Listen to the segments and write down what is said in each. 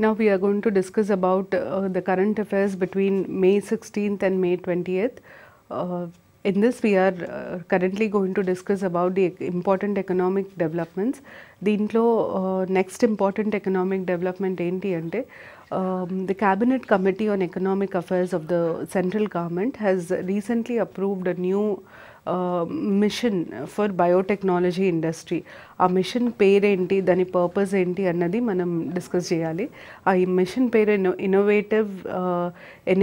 Now we are going to discuss about the current affairs between May 16th and May 20th. In this we are currently going to discuss about the important economic developments. దీంట్లో next important economic development ఏంటి అంటే the Cabinet Committee on Economic Affairs of the Central Government has recently approved a new mission for biotechnology industry. ఆ machine పేరేంటి, దాని purpose ఏంటి అన్నది మనం discuss చేయాలి. ఆ ఈ మిషన్ పేరు innovate in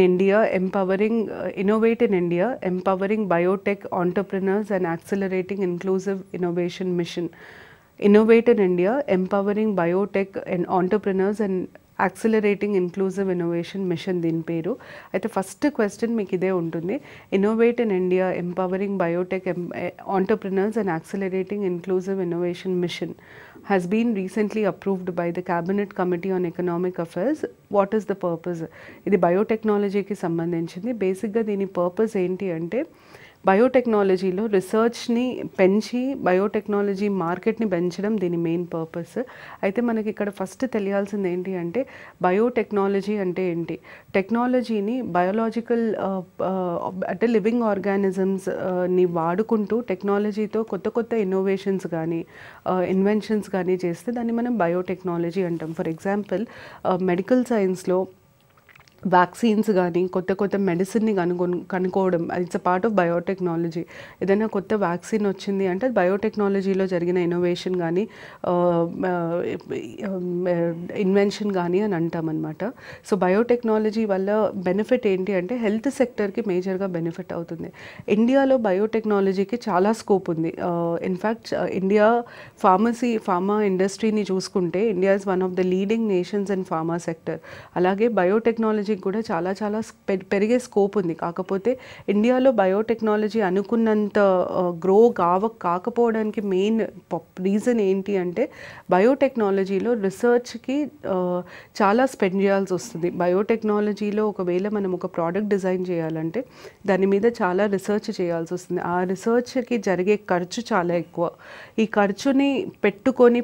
India empowering Biotech entrepreneurs and accelerating inclusive innovation mission. Innovate in India empowering Biotech and entrepreneurs and accelerating inclusive innovation mission దీని పేరు. అయితే ఫస్ట్ క్వశ్చన్ మీకు ఇదే ఉంటుంది. Innovate in India empowering Biotech entrepreneurs and accelerating inclusive innovation mission has been recently approved by the Cabinet Committee on Economic Affairs. What is the purpose? ఇది బయోటెక్నాలజీకి సంబంధించింది. బేసిక్గా దీని పర్పస్ ఏంటి అంటే బయోటెక్నాలజీలో రీసెర్చ్ని పెంచి బయోటెక్నాలజీ మార్కెట్ని పెంచడం దీని మెయిన్ పర్పస్. అయితే మనకి ఇక్కడ ఫస్ట్ తెలియాల్సింది ఏంటి అంటే బయోటెక్నాలజీ అంటే ఏంటి. టెక్నాలజీని బయోలాజికల్ అంటే లివింగ్ ఆర్గానిజమ్స్ని వాడుకుంటూ టెక్నాలజీతో కొత్త కొత్త ఇన్నోవేషన్స్ కానీ ఇన్వెన్షన్స్ కానీ చేస్తే దాన్ని మనం బయోటెక్నాలజీ అంటాం. ఫర్ ఎగ్జాంపుల్ మెడికల్ సైన్స్లో వ్యాక్సిన్స్ కానీ కొత్త కొత్త మెడిసిన్ని కనుక్కోవడం, it's a part of biotechnology. ఏదైనా కొత్త వ్యాక్సిన్ వచ్చింది అంటే అది బయోటెక్నాలజీలో జరిగిన ఇన్నోవేషన్ కానీ ఇన్వెన్షన్ కానీ అని అంటామన్నమాట. సో బయోటెక్నాలజీ వల్ల బెనిఫిట్ ఏంటి అంటే హెల్త్ సెక్టర్కి మేజర్గా బెనిఫిట్ అవుతుంది. ఇండియాలో బయోటెక్నాలజీకి చాలా స్కోప్ ఉంది. ఇన్ఫ్యాక్ట్ ఇండియా ఫార్మా ఇండస్ట్రీని చూసుకుంటే India is one of the leading nations in pharma sector. అలాగే బయోటెక్నాలజీ కూడా చాలా చాలా పెరిగే స్కోప్ ఉంది. కాకపోతే ఇండియాలో బయోటెక్నాలజీ అనుకున్నంత గ్రో కాకపోవడానికి మెయిన్ రీజన్ ఏంటి అంటే బయోటెక్నాలజీలో రీసెర్చ్కి చాలా స్పెండ్ చేయాల్సి వస్తుంది. బయోటెక్నాలజీలో ఒకవేళ మనం ఒక ప్రోడక్ట్ డిజైన్ చేయాలంటే దాని మీద చాలా రీసెర్చ్ చేయాల్సి వస్తుంది. ఆ రీసెర్చ్కి జరిగే ఖర్చు చాలా ఎక్కువ. ఈ ఖర్చుని పెట్టుకొని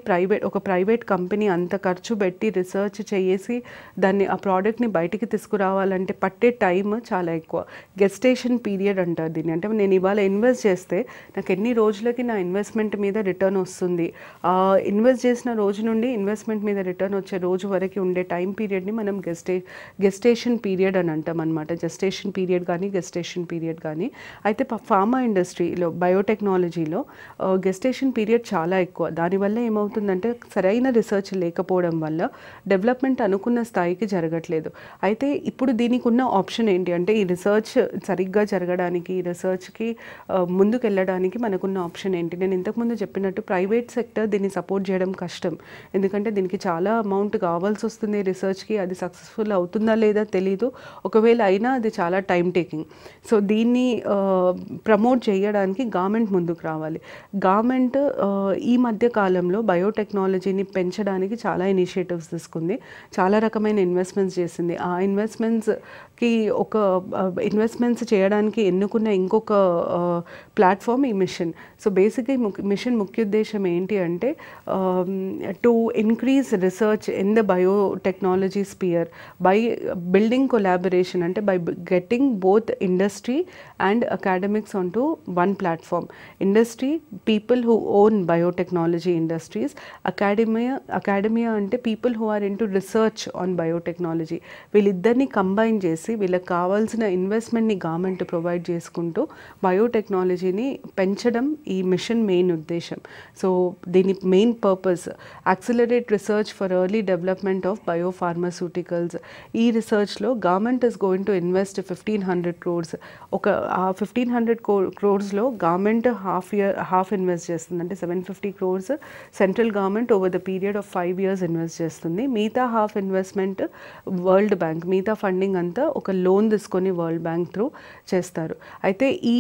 ఒక ప్రైవేట్ కంపెనీ అంత ఖర్చు పెట్టి రీసెర్చ్ చేసి దాన్ని ఆ ప్రోడక్ట్ని బయటికి తీసుకురావాలంటే పట్టే టైం చాలా ఎక్కువ. గెస్టేషన్ పీరియడ్ అంటారు దీన్ని. అంటే నేను ఇవాళ ఇన్వెస్ట్ చేస్తే నాకు ఎన్ని రోజులకి నా ఇన్వెస్ట్మెంట్ మీద రిటర్న్ వస్తుంది, ఇన్వెస్ట్ చేసిన రోజు నుండి ఇన్వెస్ట్మెంట్ మీద రిటర్న్ వచ్చే రోజు వరకు ఉండే టైం పీరియడ్ని మనం గెస్టేషన్ పీరియడ్ అని అంటాం అనమాట. జెస్టేషన్ పీరియడ్ కానీ గెస్టేషన్ పీరియడ్ కానీ. అయితే ఫార్మా ఇండస్ట్రీలో బయోటెక్నాలజీలో గెస్టేషన్ పీరియడ్ చాలా ఎక్కువ. దానివల్ల ఏమవుతుందంటే సరైన రీసెర్చ్ లేకపోవడం వల్ల డెవలప్మెంట్ అనుకున్న స్థాయికి జరగట్లేదు. అయితే ఇప్పుడు దీనికి ఉన్న ఆప్షన్ ఏంటి అంటే ఈ రీసెర్చ్ సరిగ్గా జరగడానికి, ఈ రీసెర్చ్కి ముందుకు వెళ్ళడానికి మనకున్న ఆప్షన్ ఏంటి. నేను ఇంతకుముందు చెప్పినట్టు ప్రైవేట్ సెక్టర్ దీన్ని సపోర్ట్ చేయడం కష్టం. ఎందుకంటే దీనికి చాలా అమౌంట్ కావాల్సి వస్తుంది రీసెర్చ్కి. అది సక్సెస్ఫుల్ అవుతుందా లేదా తెలీదు. ఒకవేళ అయినా అది చాలా టైం టేకింగ్. సో దీన్ని ప్రమోట్ చేయడానికి గవర్నమెంట్ ముందుకు రావాలి. గవర్నమెంట్ ఈ మధ్య కాలంలో బయోటెక్నాలజీని పెంచడానికి చాలా ఇనిషియేటివ్స్ తీసుకుంది. చాలా రకమైన ఇన్వెస్ట్మెంట్స్ చేసింది. ఆ ఇన్వెస్ట్మెంట్స్కి ఇన్వెస్ట్మెంట్స్ చేయడానికి ఎన్నుకున్న ఇంకొక ప్లాట్ఫామ్ ఈ మిషన్. సో బేసిక్గా ఈ మిషన్ ముఖ్య ఉద్దేశం ఏంటి అంటే to increase research in the biotechnology sphere by building collaboration, అంటే by getting both industry and academics on to one platform. Industry, people who own biotechnology industries, academia అంటే people who are in to research on biotechnology. వీళ్ళిద్దరిని combine చేసి వీళ్ళకి కావాల్సిన ఇన్వెస్ట్మెంట్ని government provide చేసుకుంటూ బయోటెక్నాలజీని పెంచడం ఈ మిషన్ మెయిన్ ఉద్దేశం. సో దీని main purpose accelerate research for early development of biopharmaceuticals. ఈ రీసెర్చ్లో government is going to invest 1500 crores. ఆ 1500 crores గవర్నమెంట్ హాఫ్ ఇన్వెస్ట్ చేస్తుంది. అంటే 750 crores central government over the period of 5 years invest చేస్తుంది. మిగతా half investment world bank, మిగతా funding అంతా ఒక లోన్ తీసుకొని వరల్డ్ బ్యాంక్ త్రూ చేస్తారు. అయితే ఈ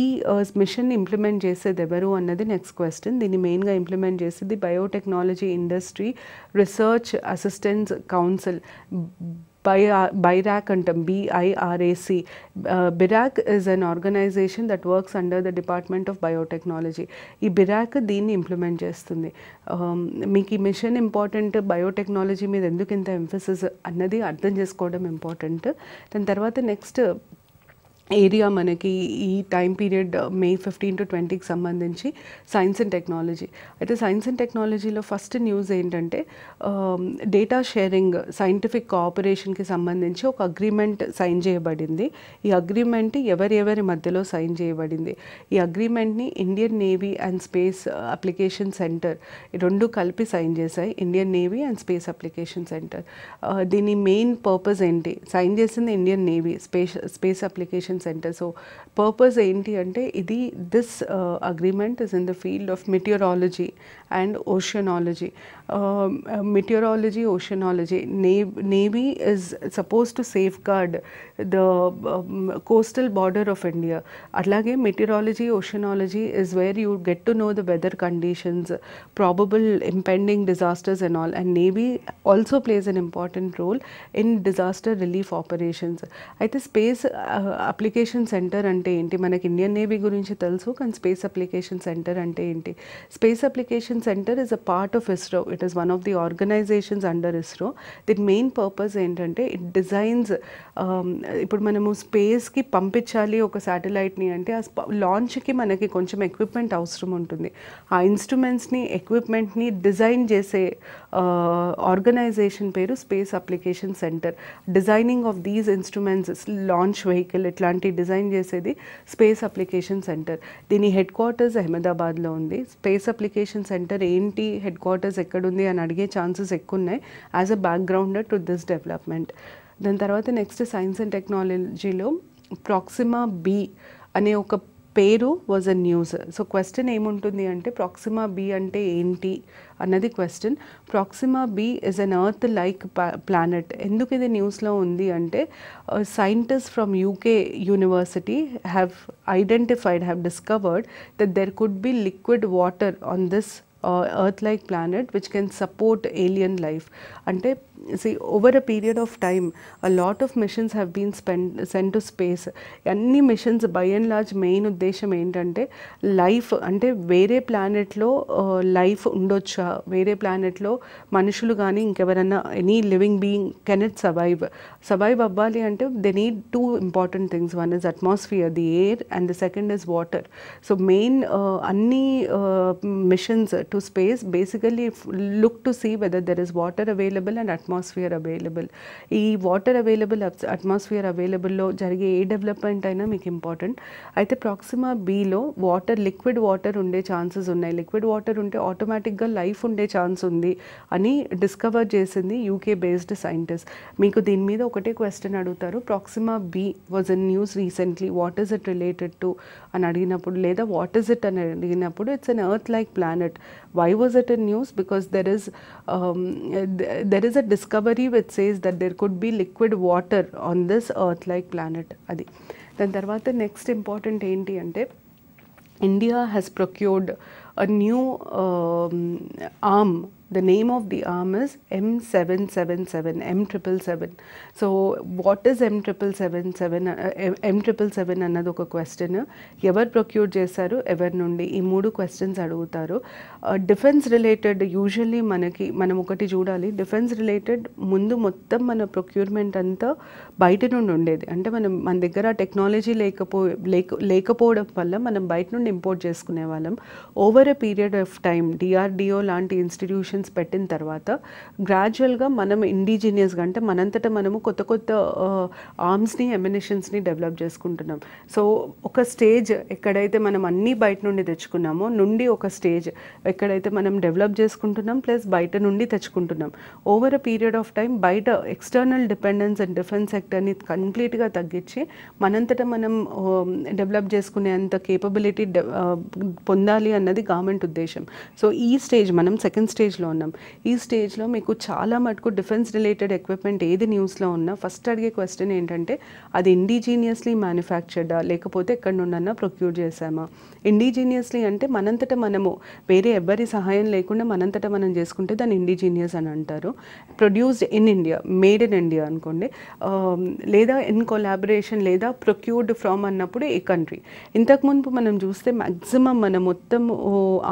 మిషన్ని ఇంప్లిమెంట్ చేసేది ఎవరు అన్నది నెక్స్ట్ క్వశ్చన్. దీన్ని మెయిన్గా ఇంప్లిమెంట్ చేసేది biotechnology industry research assistance council, BIRAC అంటాం, BIRAC. BIRAC is an organization that works under the Department of Biotechnology. ఈ BIRAC దీన్ని ఇంప్లిమెంట్ చేస్తుంది. మీకు ఈ మిషన్ ఇంపార్టెంట్, బయోటెక్నాలజీ మీద ఎందుకు ఇంత ఎంఫసిస్ అన్నది అర్థం చేసుకోవడం ఇంపార్టెంట్. దాని తర్వాత నెక్స్ట్ ఏరియా మనకి ఈ టైం పీరియడ్ May 15 to 20కి సంబంధించి సైన్స్ అండ్ టెక్నాలజీ. అయితే సైన్స్ అండ్ టెక్నాలజీలో ఫస్ట్ న్యూస్ ఏంటంటే డేటా షేరింగ్, సైంటిఫిక్ కోఆపరేషన్కి సంబంధించి ఒక అగ్రిమెంట్ సైన్ చేయబడింది. ఈ అగ్రిమెంట్ ఎవరి మధ్యలో సైన్ చేయబడింది? ఈ అగ్రిమెంట్ని Indian Navy and Space Application Centre ఈ రెండు కలిపి సైన్ చేశాయి. Indian Navy and Space Application Centre. దీని మెయిన్ పర్పస్ ఏంటి? సైన్ చేసింది Indian Navy, Space Application Centre. So purpose ఏంటి అంటే this agreement is in the field of meteorology and oceanology. Meteorology, oceanology. Navy is supposed to safeguard the coastal border of India. అట్లాగే మెటీరియరాలజీ, ఓషియనాలజీ is where you get to know the weather conditions, probable impending disasters and all. And Navy also plays an important role in disaster relief operations. అయితే space Application centre అంటే ఏంటి? మనకి Indian navy గురించి తెలుసు, కానీ space Application centre అంటే ఏంటి? Space Application centre is a part of ISRO. It is one of the organizations under ISRO. The main purpose ఏంటంటే it designs, ఇప్పుడు మనము స్పేస్కి పంపించాలి ఒక శాటిలైట్ని అంటే ఆ లాంచ్కి మనకి కొంచెం ఎక్విప్మెంట్ అవసరం ఉంటుంది. ఆ ఇన్స్ట్రుమెంట్స్ని, ఎక్విప్మెంట్ని డిజైన్ చేసే ఆర్గనైజేషన్ పేరు Space Application Centre. Designing of these instruments, launch vehicle ఇట్లాంటి డిజైన్ చేసేది స్పేస్ అప్లికేషన్ సెంటర్. దీని హెడ్ క్వార్టర్స్ అహ్మదాబాద్లో ఉంది. స్పేస్ అప్లికేషన్ సెంటర్ ఏంటి, హెడ్ క్వార్టర్స్ ఎక్కడుంది అని అడిగే ఛాన్సెస్ ఎక్కువ ఉన్నాయి as a backgrounder to this development. దాని తర్వాత నెక్స్ట్ సైన్స్ అండ్ టెక్నాలజీలో ప్రాక్సిమా బి అనే ఒక పేరు was a news. So question ఏముంటుంది అంటే ప్రాక్సిమా బి అంటే ఏంటి అన్నది question. Proxima b is an earth like planet. ఎందుకు ఇది న్యూస్లో ఉంది అంటే scientist from UK university have discovered that there could be liquid water on this earth-like planet which can support alien life. Ante see, over a period of time a lot of missions have been sent to space. Anni missions by and large main uddesham entante life ante vere planet lo life undocha, vere planet lo manushulu gaani inkevarana any living being can it survive abbali ante they need two important things. One is atmosphere, the air, and the second is water. So main anni missions to space basically look to see whether there is water available and atmosphere available. ఈ water available, atmosphere అవైలబుల్లో జరిగే ఏ development అయినా మీకు important. అయితే Proxima బీలో water, liquid water ఉండే chances ఉన్నాయి. Liquid water ఉంటే ఆటోమేటిక్గా లైఫ్ ఉండే ఛాన్స్ ఉంది అని డిస్కవర్ చేసింది UK బేస్డ్ సైంటిస్ట్. మీకు దీని మీద ఒకటే క్వశ్చన్ అడుగుతారు, Proxima b was in news recently, what is it related to అని అడిగినప్పుడు, లేదా వాట్ ఈస్ ఇట్ అని అడిగినప్పుడు it's an earth like planet. Why was it in news? Because there is a discovery which says that there could be liquid water on this earth-like planet. Adi. Then tarvata next important enti ante India has procured a new arm. The name of the arm is M777, M777. So what is M777 అన్నది ఒక question. ఎవరు procure చేశారు, ఎవరి నుండి, ఈ మూడు questions అడుగుతారు. Defence related usually మనం ఒకటి చూడాలి, డిఫెన్స్ రిలేటెడ్ ముందు మొత్తం మన ప్రొక్యూర్మెంట్ అంతా బయట నుండి ఉండేది. అంటే మన దగ్గర టెక్నాలజీ లేకపోవడం వల్ల మనం బయట నుండి ఇంపోర్ట్ చేసుకునే వాళ్ళం. Over a period of time DRDO లాంటి ఇన్స్టిట్యూషన్స్ పెట్టిన తర్వాత గ్రాడ్యువల్గా మనం ఇండిజినియస్గా, అంటే మనంతటా మనము కొత్త ఆర్మ్స్ని, ఎమ్యునిషన్స్ని డెవలప్ చేసుకుంటున్నాం. సో ఒక స్టేజ్ ఎక్కడైతే మనం అన్నీ బయట నుండి తెచ్చుకున్నామో నుండి ఒక స్టేజ్ ఎక్కడైతే మనం డెవలప్ చేసుకుంటున్నాం ప్లస్ బయట నుండి తెచ్చుకుంటున్నాం. Over a period of time బయట ఎక్స్టర్నల్ డిపెండెన్స్ అండ్ డిఫెన్స్ సెక్టర్ని కంప్లీట్గా తగ్గించి మనంతటా మనం డెవలప్ చేసుకునేంత కేపబిలిటీ పొందాలి అన్నది గవర్నమెంట్ ఉద్దేశం. సో ఈ స్టేజ్ మనం సెకండ్ స్టేజ్లో ఉన్నాం. ఈ స్టేజ్లో మీకు చాలా మటుకు డిఫెన్స్ రిలేటెడ్ ఎక్విప్మెంట్ ఏది న్యూస్లో ఉన్నా ఫస్ట్ అడిగే క్వశ్చన్ ఏంటంటే అది ఇండిజీనియస్లీ మ్యానుఫ్యాక్చర్డా లేకపోతే ఎక్కడి నుండన్నా ప్రొక్యూర్ చేసామా. ఇండిజీనియస్లీ అంటే మనంతట మనము వేరే ఎవ్వరి సహాయం లేకుండా మనంతట మనం చేసుకుంటే దాన్ని ఇండిజీనియస్ అని అంటారు. Produced in India, made in India అనుకోండి, లేదా ఇన్ కొలాబరేషన్ లేదా ప్రొక్యూర్డ్ ఫ్రమ్ అన్నప్పుడు ఏ కంట్రీ. ఇంతకుముందు మనం చూస్తే మ్యాక్సిమం మన మొత్తం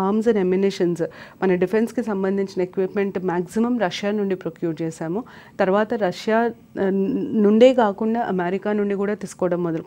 ఆర్మ్స్ అండ్ ఎమ్యునిషన్స్ మన డిఫెన్స్కి సంబంధించిన ఎక్విప్మెంట్ మ్యాక్సిమం రష్యా నుండి ప్రొక్యూర్ చేశాము. తర్వాత రష్యా నుండే కాకుండా అమెరికా నుండి కూడా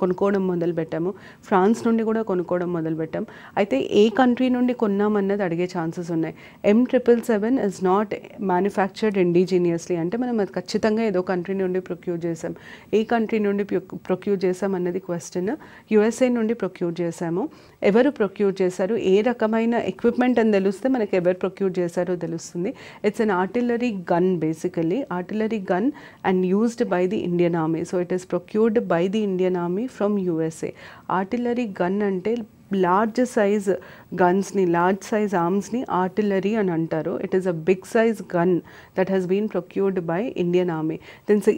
కొనుక్కోవడం మొదలు పెట్టాము. ఫ్రాన్స్ నుండి కూడా కొనుక్కోవడం మొదలు పెట్టాం. అయితే ఏ కంట్రీ నుండి కొన్నామన్నది అడిగే ఛాన్సెస్ ఉన్నాయి. M777 is not manufactured indigenously అంటే మనం అది ఖచ్చితంగా ఏదో కంట్రీ నుండి ప్రొక్యూర్ చేసాం. ఏ కంట్రీ నుండి ప్రొక్యూర్ చేసాం అన్నది క్వశ్చన్. USA నుండి ప్రొక్యూర్ చేశాము. ఎవరు ప్రొక్యూర్ చేశారు, ఏ రకమైన ఎక్విప్మెంట్ అని తెలిస్తే మనకి ఎవరు ప్రొక్యూర్ చేశారో తెలుస్తుంది. It's an artillery gun, basically artillery gun and used by the Indian army. So it is procured by the Indian army from USA. Artillery gun అంటే లార్జ్ సైజ్ గన్స్ని, లార్జ్ సైజ్ ఆర్మ్స్ని artillery అని అంటారు. It is a big size gun that has been procured by Indian army.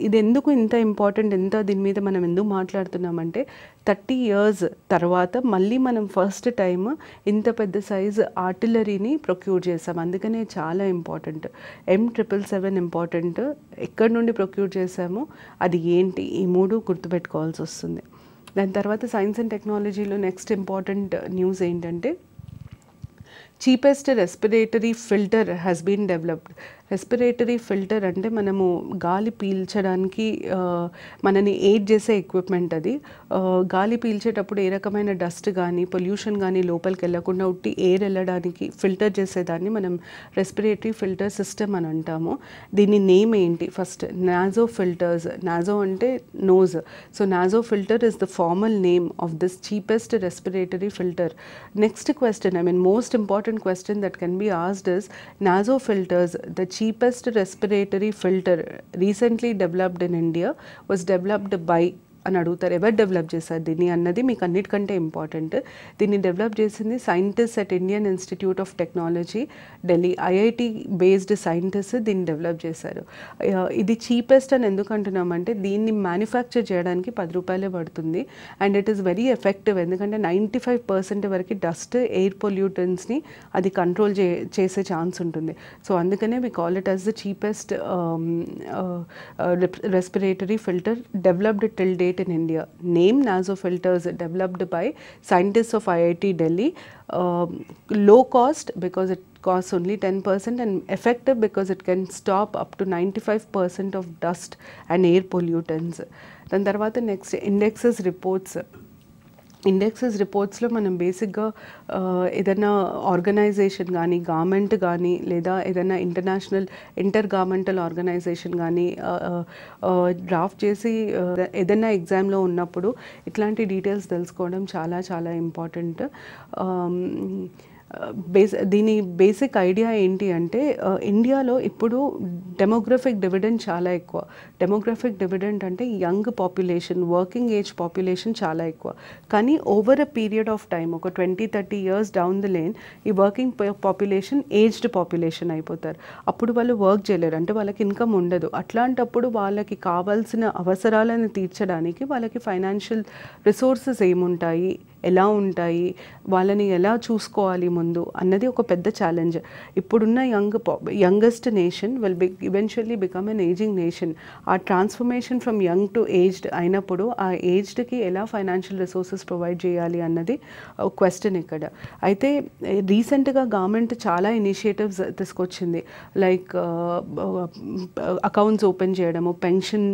ఇది ఎందుకు ఇంత important, దీని మీద మనం ఎందుకు మాట్లాడుతున్నామంటే 30 years తర్వాత మళ్ళీ మనం ఫస్ట్ టైం ఇంత పెద్ద సైజ్ ఆర్టిలరీని ప్రొక్యూర్ చేసాం. అందుకనే చాలా ఇంపార్టెంట్. M777 important. ఎక్కడి నుండి ప్రొక్యూర్ చేసాము, అది ఏంటి, ఈ మూడు గుర్తుపెట్టుకోవాల్సి వస్తుంది. దాని తర్వాత సైన్స్ అండ్ టెక్నాలజీలో నెక్స్ట్ ఇంపార్టెంట్ న్యూస్ ఏంటంటే cheapest respiratory filter has been developed. Respiratory filter అంటే మనము గాలి పీల్చడానికి మనని ఎయిడ్ చేసే ఎక్విప్మెంట్ అది. గాలి పీల్చేటప్పుడు ఏ రకమైన డస్ట్ కానీ పొల్యూషన్ కానీ లోపలికి వెళ్ళకుండా ఉట్టి ఎయిర్ వెళ్ళడానికి ఫిల్టర్ చేసేదాన్ని మనం రెస్పిరేటరీ ఫిల్టర్ సిస్టమ్ అని అంటాము. దీని నేమ్ ఏంటి, ఫస్ట్ నాజో ఫిల్టర్స్. నాజో అంటే nose. So Narzo filter is the formal name of this cheapest respiratory filter. Next question, most important question that can be asked is naso filters, the cheapest respiratory filter recently developed in India, was developed by అని అడుగుతారు. ఎవరు develop చేశారు దీన్ని అన్నది మీకు అన్నిటికంటే important. దీన్ని develop చేసింది scientist at Indian institute of technology, Delhi. IIT based scientist దీన్ని డెవలప్ చేశారు. ఇది చీపెస్ట్ అని ఎందుకు అంటున్నామంటే దీన్ని మ్యానుఫ్యాక్చర్ చేయడానికి 10 రూపాయలే పడుతుంది. And it is very effective, ఎందుకంటే 95% వరకు డస్ట్, ఎయిర్ పొల్యూటెంట్స్ని అది కంట్రోల్ చేసే ఛాన్స్ ఉంటుంది. సో అందుకనే we call it as the cheapest respiratory filter developed till date in India. Name naso filters, developed by scientists of IIT Delhi. Low cost because it costs only 10% and effective because it can stop up to 95% of dust and air pollutants. Then tarvata next indexes reports. రిపోర్ట్స్లో మనం బేసిక్గా ఏదైనా organisation కానీ, government కానీ, లేదా ఏదైనా inter governmental organisation కానీ draft చేసి ఏదైనా ఎగ్జామ్లో ఉన్నప్పుడు ఇట్లాంటి డీటెయిల్స్ తెలుసుకోవడం చాలా చాలా ఇంపార్టెంట్. దీని బేసిక్ ఐడియా ఏంటి అంటే ఇండియాలో ఇప్పుడు డెమోగ్రఫిక్ డివిడెండ్ చాలా ఎక్కువ. డెమోగ్రఫిక్ డివిడెండ్ అంటే young population, working age population చాలా ఎక్కువ. కానీ over a period of time, ఒక 20-30 years డౌన్ ద లేన్ ఈ వర్కింగ్ పాపులేషన్ ఏజ్డ్ పాపులేషన్ అయిపోతారు. అప్పుడు వాళ్ళు వర్క్ చేయలేరు, అంటే వాళ్ళకి ఇన్కమ్ ఉండదు. అట్లాంటప్పుడు వాళ్ళకి కావాల్సిన అవసరాలను తీర్చడానికి వాళ్ళకి ఫైనాన్షియల్ రిసోర్సెస్ ఏముంటాయి, ఎలా ఉంటాయి, వాళ్ళని ఎలా చూసుకోవాలి ముందు అన్నది ఒక పెద్ద ఛాలెంజ్. ఇప్పుడున్న youngest nation will eventually become an ageing nation. ఆ transformation from young to aged అయినప్పుడు ఆ ఏజ్డ్కి ఎలా ఫైనాన్షియల్ రిసోర్సెస్ ప్రొవైడ్ చేయాలి అన్నది క్వశ్చన్ ఇక్కడ. అయితే రీసెంట్గా గవర్నమెంట్ చాలా ఇనిషియేటివ్స్ తీసుకొచ్చింది. లైక్ అకౌంట్స్ ఓపెన్ చేయడము, పెన్షన్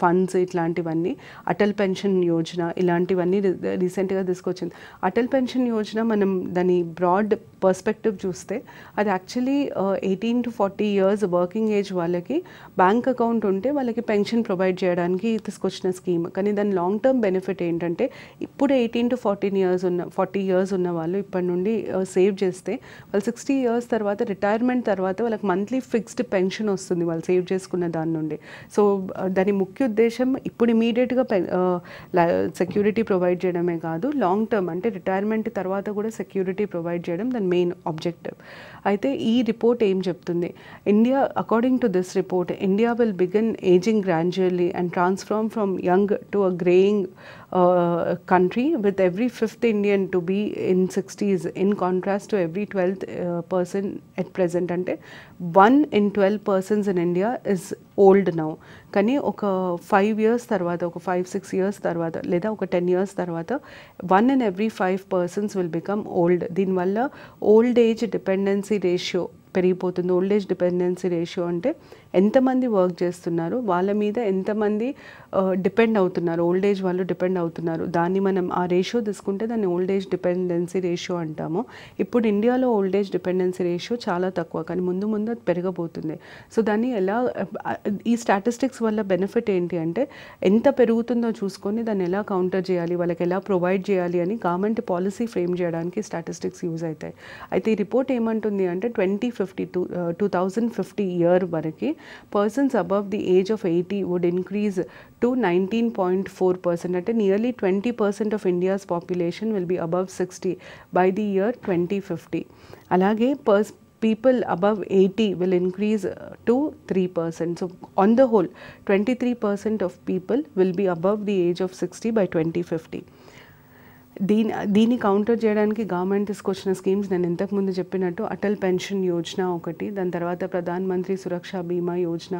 ఫండ్స్, ఇట్లాంటివన్నీ, అటల్ పెన్షన్ యోజన, ఇలాంటివన్నీ రీసెంట్గా తీసుకొచ్చింది. అటల్ పెన్షన్ యోజన మనం దాని బ్రాడ్ పర్స్పెక్టివ్ చూస్తే అది actually 18 to 40 years working age వాళ్ళకి బ్యాంక్ అకౌంట్ ఉంటే వాళ్ళకి పెన్షన్ ప్రొవైడ్ చేయడానికి తీసుకొచ్చిన స్కీమ్. కానీ దాని లాంగ్ టర్మ్ బెనిఫిట్ ఏంటంటే ఇప్పుడు 18 to 40 years ఉన్న వాళ్ళు ఇప్పటి నుండి సేవ్ చేస్తే వాళ్ళు 60 years తర్వాత, రిటైర్మెంట్ తర్వాత వాళ్ళకి మంత్లీ ఫిక్స్డ్ పెన్షన్ వస్తుంది వాళ్ళు సేవ్ చేసుకున్న దాని నుండి. సో దాని ముఖ్య ఉద్దేశం ఇప్పుడు ఇమీడియట్గా సెక్యూరిటీ ప్రొవైడ్ చేయడమే కాదు, లాంగ్ టర్మ్ అంటే రిటైర్మెంట్ తర్వాత కూడా సెక్యూరిటీ ప్రొవైడ్ చేయడం దాని మెయిన్ ఆబ్జెక్టివ్. అయితే ఈ రిపోర్ట్ ఏం చెప్తుంది, India according to this report India will begin ageing gradually and transform from young to a greying country with every fifth Indian to be in 60s in contrast to every 12th person at present. అంటే 1 in 12 persons in India is old now. కానీ ఒక 5 years తర్వాత, ఒక 5-6 years తర్వాత, లేదా ఒక 10 years తర్వాత 1 in every 5 persons will become old. దీనివల్ల ఓల్డ్ ఏజ్ డిపెండెన్సీ రేషియో పెరిగిపోతుంది. ఓల్డ్ ఏజ్ డిపెండెన్సీ రేషియో అంటే ఎంతమంది వర్క్ చేస్తున్నారు, వాళ్ళ మీద ఎంతమంది డిపెండ్ అవుతున్నారు, ఓల్డ్ ఏజ్ వాళ్ళు డిపెండ్ అవుతున్నారు, దాన్ని మనం ఆ రేషియో తీసుకుంటే దాన్ని ఓల్డ్ ఏజ్ డిపెండెన్సీ రేషియో అంటాము. ఇప్పుడు ఇండియాలో ఓల్డ్ ఏజ్ డిపెండెన్సీ రేషియో చాలా తక్కువ, కానీ ముందు ముందు అది పెరగబోతుంది. సో దాన్ని ఎలా, ఈ స్టాటిస్టిక్స్ వల్ల బెనిఫిట్ ఏంటి అంటే ఎంత పెరుగుతుందో చూసుకొని దాన్ని ఎలా కౌంటర్ చేయాలి, వాళ్ళకి ఎలా ప్రొవైడ్ చేయాలి అని గవర్నమెంట్ పాలసీ ఫ్రేమ్ చేయడానికి స్టాటిస్టిక్స్ యూజ్ అవుతాయి. అయితే ఈ రిపోర్ట్ ఏమంటుంది అంటే 2050 ఇయర్ వరకు persons above the age of 80 would increase to 19.4%. అంటే nearly 20% of India's population will be above 60 by the year 2050. అలాగే people above 80 will increase to 3%. So on the whole 23% of people will be above the age of 60 by 2050. దీన్ని counter చేయడానికి government తీసుకొచ్చిన schemes నేను ఇంతకుముందు చెప్పినట్టు Atal pension Yojana ఒకటి, దాని తర్వాత ప్రధాన్ మంత్రి సురక్ష బీమా యోజన,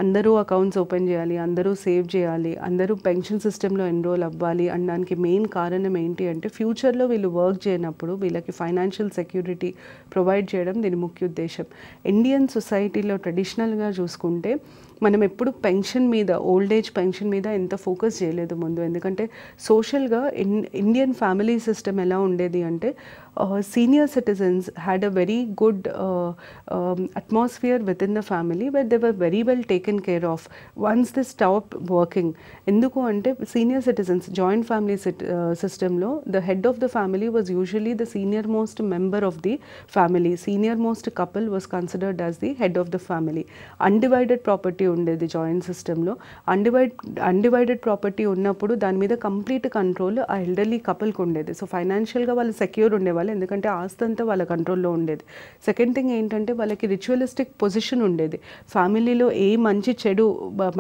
అందరూ అకౌంట్స్ ఓపెన్ చేయాలి, అందరూ సేవ్ చేయాలి, అందరూ పెన్షన్ సిస్టంలో ఎన్రోల్ అవ్వాలి అనడానికి మెయిన్ కారణం ఏంటి అంటే ఫ్యూచర్లో వీళ్ళు వర్క్ చేయనప్పుడు వీళ్ళకి ఫైనాన్షియల్ సెక్యూరిటీ ప్రొవైడ్ చేయడం దీని ముఖ్య ఉద్దేశం. ఇండియన్ సొసైటీలో ట్రెడిషనల్గా చూసుకుంటే మనం ఎప్పుడు పెన్షన్ మీద, ఓల్డ్ ఏజ్ పెన్షన్ మీద ఎంత ఫోకస్ చేయలేదు ముందు, ఎందుకంటే సోషల్గా ఇండియన్ ఫ్యామిలీ సిస్టమ్ ఎలా ఉండేది అంటే senior citizens had a very good atmosphere with in the family where they were very well taken care of once they stop working. ఎందుకు అంటే సీనియర్ సిటిజన్స్ జాయింట్ ఫ్యామిలీ సిస్టంలో the head of the family was usually the senior most member of the family, senior most couple was considered as the head of the family. Undivided property ఉండేది joint సిస్టంలో. Undivided property ఉన్నప్పుడు దాని మీద complete control ఆ elderly కపుల్కి ఉండేది. So ఫైనాన్షియల్గా వాళ్ళు secure ఉండేవాళ్ళు, ఎందుకంటే ఆస్తి అంతా వాళ్ళ కంట్రోల్లో ఉండేది. సెకండ్ థింగ్ ఏంటంటే వాళ్ళకి రిచువలిస్టిక్ పొజిషన్ ఉండేది. ఫ్యామిలీలో ఏ మంచి చెడు,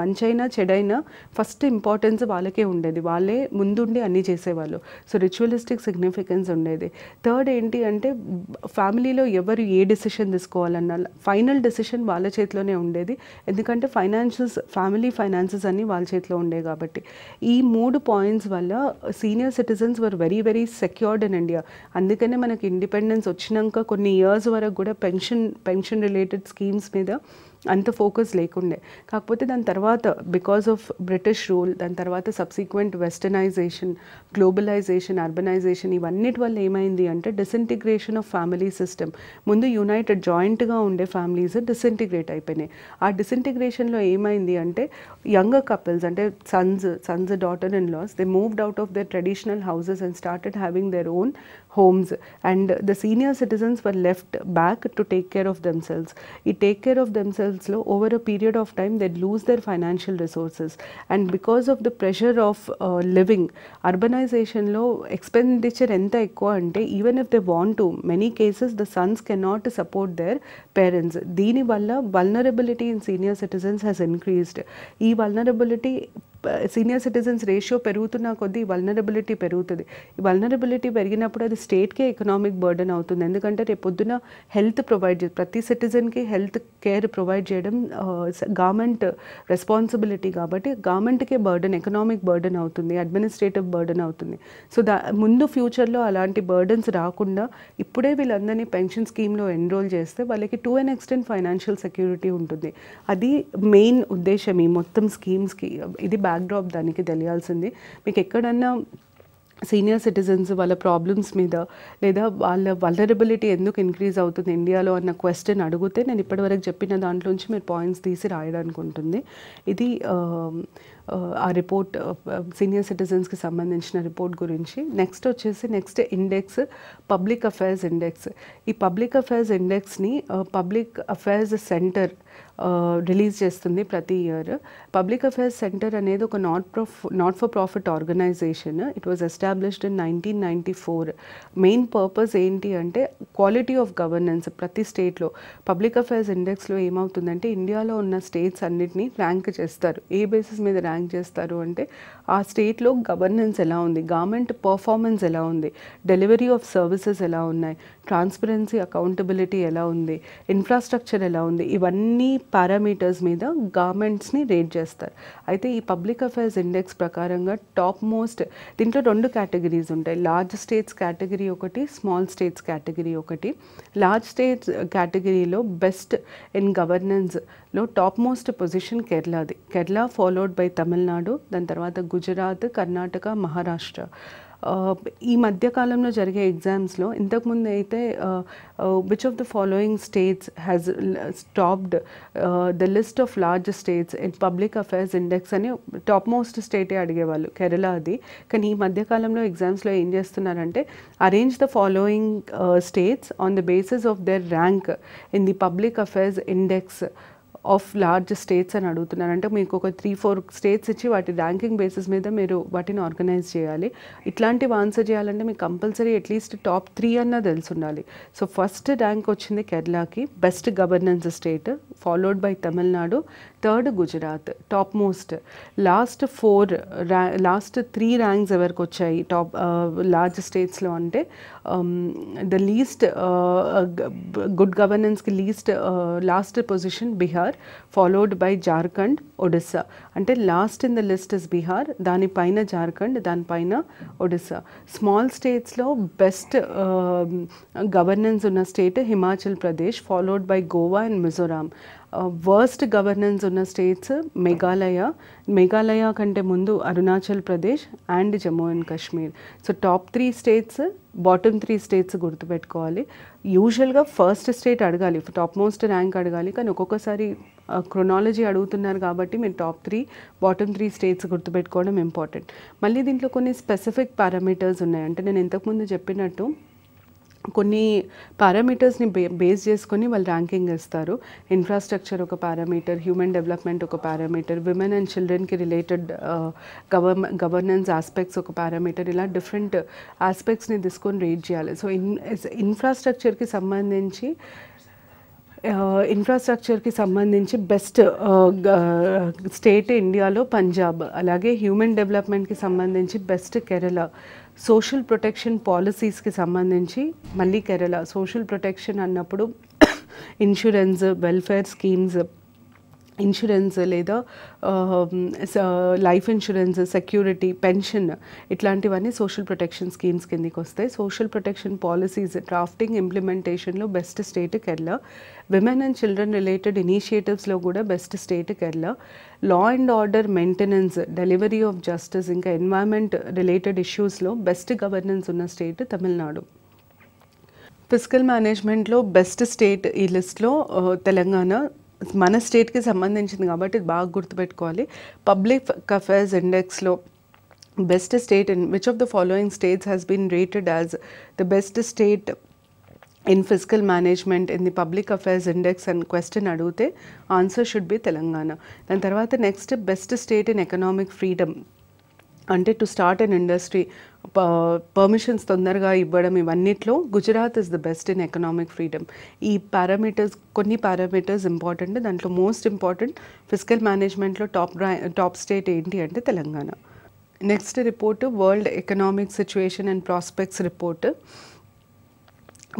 మంచైనా చెడైనా ఫస్ట్ ఇంపార్టెన్స్ వాళ్ళకే ఉండేది, వాళ్ళే ముందుండి అన్నీ చేసేవాళ్ళు. సో రిచువలిస్టిక్ సిగ్నిఫికెన్స్ ఉండేది. థర్డ్ ఏంటి అంటే ఫ్యామిలీలో ఎవరు ఏ డెసిషన్ తీసుకోవాలన్నా ఫైనల్ డెసిషన్ వాళ్ళ చేతిలోనే ఉండేది, ఎందుకంటే ఫ్యామిలీ ఫైనాన్సెస్ అన్నీ వాళ్ళ చేతిలో ఉండే కాబట్టి. ఈ 3 పాయింట్స్ వల్ల senior citizens were very very secured in India. అందుకనే మనకి ఇండిపెండెన్స్ వచ్చినాక కొన్ని ఇయర్స్ వరకు కూడా పెన్షన్ రిలేటెడ్ స్కీమ్స్ మీద అంత ఫోకస్ లేకుండే. కాకపోతే దాని తర్వాత బికాస్ ఆఫ్ బ్రిటిష్ రూల్, దాని తర్వాత సబ్సిక్వెంట్ వెస్టర్నైజేషన్, గ్లోబలైజేషన్, అర్బనైజేషన్, ఇవన్నిటి వల్ల ఏమైంది అంటే డిసింటిగ్రేషన్ ఆఫ్ ఫ్యామిలీ సిస్టమ్. ముందు యునైటెడ్ జాయింట్గా ఉండే ఫ్యామిలీస్ డిసింటిగ్రేట్ అయిపోయినాయి. ఆ డిసింటిగ్రేషన్లో ఏమైంది అంటే యంగర్ కపుల్స్ అంటే sons daughter in laws, they moved out of their traditional houses and started having their own homes, and the senior citizens were left back to take care of themselves. Take care of themselves lo over a period of time they'd lose their financial resources, and because of the pressure of living, urbanization lo expenditure enta ekku ante even if they want to, many cases the sons cannot support their parents. Dini valla vulnerability in senior citizens has increased. Ee vulnerability senior citizens ratio పెరుగుతున్న కొద్దీ vulnerability పెరుగుతుంది. ఈ vulnerability పెరిగినప్పుడు అది స్టేట్కే economic burden అవుతుంది, ఎందుకంటే రేపు పొద్దున హెల్త్ ప్రొవైడ్ ప్రతి సిటిజన్కి హెల్త్ కేర్ ప్రొవైడ్ చేయడం గవర్నమెంట్ రెస్పాన్సిబిలిటీ కాబట్టి గవర్నమెంట్కే బర్డెన్, ఎకనామిక్ బర్డెన్ అవుతుంది, అడ్మినిస్ట్రేటివ్ బర్డెన్ అవుతుంది. సో ముందు ఫ్యూచర్లో అలాంటి బర్డెన్స్ రాకుండా ఇప్పుడే వీళ్ళందరినీ పెన్షన్ స్కీమ్లో ఎన్రోల్ చేస్తే వాళ్ళకి to an extent financial security ఉంటుంది. అది మెయిన్ ఉద్దేశం ఈ మొత్తం స్కీమ్స్కి. ఇది బ్యాక్డ్రాప్ దానికి తెలియాల్సింది. మీకు ఎక్కడన్నా సీనియర్ సిటిజన్స్ వాళ్ళ ప్రాబ్లమ్స్ మీద లేదా వాళ్ళ వల్నరబిలిటీ ఎందుకు ఇంక్రీజ్ అవుతుంది ఇండియాలో అన్న క్వశ్చన్ అడిగితే నేను ఇప్పటివరకు చెప్పిన దాంట్లోంచి మీరు పాయింట్స్ తీసి రాయడానికి ఉంటుంది. ఇది ఆ రిపోర్ట్ సీనియర్ సిటిజన్స్కి సంబంధించిన రిపోర్ట్ గురించి. Next index Public Affairs Index. ఈ పబ్లిక్ అఫైర్స్ ఇండెక్స్ని పబ్లిక్ అఫైర్స్ సెంటర్ రిలీజ్ చేస్తుంది ప్రతి ఇయర్. పబ్లిక్ అఫైర్స్ సెంటర్ అనేది ఒక not for profit organisation. It was established in 1994. Main purpose ఏంటి అంటే క్వాలిటీ ఆఫ్ గవర్నెన్స్ ప్రతి స్టేట్లో. పబ్లిక్ అఫైర్స్ ఇండెక్స్లో ఏమవుతుందంటే ఇండియాలో ఉన్న స్టేట్స్ అన్నిటినీ ర్యాంక్ చేస్తారు. ఏ బేసిస్ మీద ర్యాంక్ చేస్తారు అంటే ఆ స్టేట్లో గవర్నెన్స్ ఎలా ఉంది, గవర్నమెంట్ పర్ఫార్మెన్స్ ఎలా ఉంది, డెలివరీ ఆఫ్ సర్వీసెస్ ఎలా ఉన్నాయి, ట్రాన్స్పరెన్సీ అకౌంటబిలిటీ ఎలా ఉంది, ఇన్ఫ్రాస్ట్రక్చర్ ఎలా ఉంది, ఇవన్నీ పారామీటర్స్ మీద గవర్నమెంట్స్ని రేట్ చేస్తారు. అయితే ఈ పబ్లిక్ అఫైర్స్ ఇండెక్స్ ప్రకారంగా టాప్ మోస్ట్ దీంట్లో 2 కేటగిరీస్ ఉంటాయి. లార్జ్ స్టేట్స్ కేటగిరీ ఒకటి, స్మాల్ స్టేట్స్ కేటగిరీ ఒకటి. లార్జ్ స్టేట్స్ కేటగిరీలో బెస్ట్ ఇన్ గవర్నెన్స్లో టాప్ మోస్ట్ పొజిషన్ కేరళది. కేరళ ఫాలోడ్ బై తమిళనాడు, దాని తర్వాత గుజరాత్, కర్ణాటక, మహారాష్ట్ర. ఈ మధ్యకాలంలో జరిగే ఎగ్జామ్స్లో ఇంతకుముందు అయితే which of the following states has topped the list of large states in public Affairs Index అని టాప్ మోస్ట్ స్టేటే అడిగేవాళ్ళు, కేరళ అది. కానీ ఈ మధ్యకాలంలో ఎగ్జామ్స్లో ఏం చేస్తున్నారంటే arrange the following states on the basis of their rank in the Public Affairs index of large states అని అడుగుతున్నారు. అంటే మీకు ఒక 3-4 స్టేట్స్ ఇచ్చి వాటి ర్యాంకింగ్ బేసిస్ మీద మీరు వాటిని ఆర్గనైజ్ చేయాలి. ఇట్లాంటివి ఆన్సర్ చేయాలంటే మీకు కంపల్సరీ అట్లీస్ట్ టాప్ 3 అన్నా తెలిసి ఉండాలి. సో ఫస్ట్ ర్యాంక్ వచ్చింది కేరళకి, best governance state, followed by Tamil Nadu, third Gujarat, top most. Last 3 ranks ఎవరికి వచ్చాయి టాప్ లార్జ్ స్టేట్స్లో అంటే ద లీస్ట్ గుడ్ గవర్నెన్స్కి last position Bihar, followed by Jharkhand, Odisha. అంటే last in the list is Bihar, దానిపైన జార్ఖండ్, దానిపైన ఒడిస్సా. స్మాల్ స్టేట్స్లో బెస్ట్ గవర్నెన్స్ ఉన్న state Himachal Pradesh, followed by Goa and Mizoram. Worst governance ఉన్న స్టేట్స్ మేఘాలయ కంటే ముందు Arunachal Pradesh and Jammu and Kashmir. So top 3 states, bottom 3 states గుర్తుపెట్టుకోవాలి. యూజువల్గా ఫస్ట్ స్టేట్ అడగాలి, టాప్ మోస్ట్ ర్యాంక్ అడగాలి, కానీ ఒక్కొక్కసారి క్రొనాలజీ అడుగుతున్నారు కాబట్టి మీరు టాప్ 3, బాటమ్ 3 స్టేట్స్ గుర్తుపెట్టుకోవడం ఇంపార్టెంట్. మళ్ళీ దీంట్లో కొన్ని స్పెసిఫిక్ పారామీటర్స్ ఉన్నాయి. అంటే నేను ఇంతకుముందు చెప్పినట్టు కొన్ని పారామీటర్స్ని బేస్ చేసుకొని వాళ్ళు ర్యాంకింగ్ ఇస్తారు. ఇన్ఫ్రాస్ట్రక్చర్ ఒక పారామీటర్, హ్యూమన్ డెవలప్మెంట్ ఒక పారామీటర్, విమెన్ అండ్ చిల్డ్రన్కి రిలేటెడ్ గవర్నెన్స్ ఆస్పెక్ట్స్ ఒక పారామీటర్, ఇలా డిఫరెంట్ ఆస్పెక్ట్స్ని తీసుకొని రేట్ చేయాలి. సో ఇన్ఫ్రాస్ట్రక్చర్కి సంబంధించి బెస్ట్ స్టేట్ ఇండియాలో పంజాబ్. అలాగే హ్యూమన్ డెవలప్మెంట్కి సంబంధించి బెస్ట్ కేరళ. సోషల్ ప్రొటెక్షన్ పాలసీస్కి సంబంధించి మళ్ళీ కేరళ. సోషల్ ప్రొటెక్షన్ అన్నప్పుడు ఇన్సూరెన్స్, వెల్ఫేర్ స్కీమ్స్, ఇన్సూరెన్స్ లేదా లైఫ్ ఇన్సూరెన్స్, సెక్యూరిటీ, పెన్షన్, ఇట్లాంటివన్నీ సోషల్ ప్రొటెక్షన్ స్కీమ్స్ కిందకి వస్తాయి. సోషల్ ప్రొటెక్షన్ పాలసీస్ డ్రాఫ్టింగ్, ఇంప్లిమెంటేషన్లో best state Kerala. Women and children related ఇనిషియేటివ్స్లో కూడా best state Kerala. Law and order maintenance, delivery of justice, ఇంకా environment related ఇష్యూస్లో best governance ఉన్న స్టేట్ తమిళనాడు. ఫిస్కల్ మేనేజ్మెంట్లో బెస్ట్ స్టేట్ ఈ లిస్ట్లో తెలంగాణ. మన స్టేట్కి సంబంధించింది కాబట్టి ఇది బాగా గుర్తుపెట్టుకోవాలి. పబ్లిక్ అఫైర్స్ ఇండెక్స్లో best state in which of the following states has been rated as the best state in physical management in the Public Affairs Index అని క్వశ్చన్ అడిగితే ఆన్సర్ షుడ్ బి తెలంగాణ. దాని తర్వాత next best state in economic freedom, అంటే to start an industry, permissions తొందరగా ఇవ్వడం, ఇవన్నిట్లో Gujarat is the best in economic freedom. ఈ కొన్ని పారామీటర్స్ ఇంపార్టెంట్. దాంట్లో మోస్ట్ ఇంపార్టెంట్ ఫిజికల్ మేనేజ్మెంట్లో టాప్ స్టేట్ ఏంటి అంటే Telangana. Next report World economic situation and prospects report.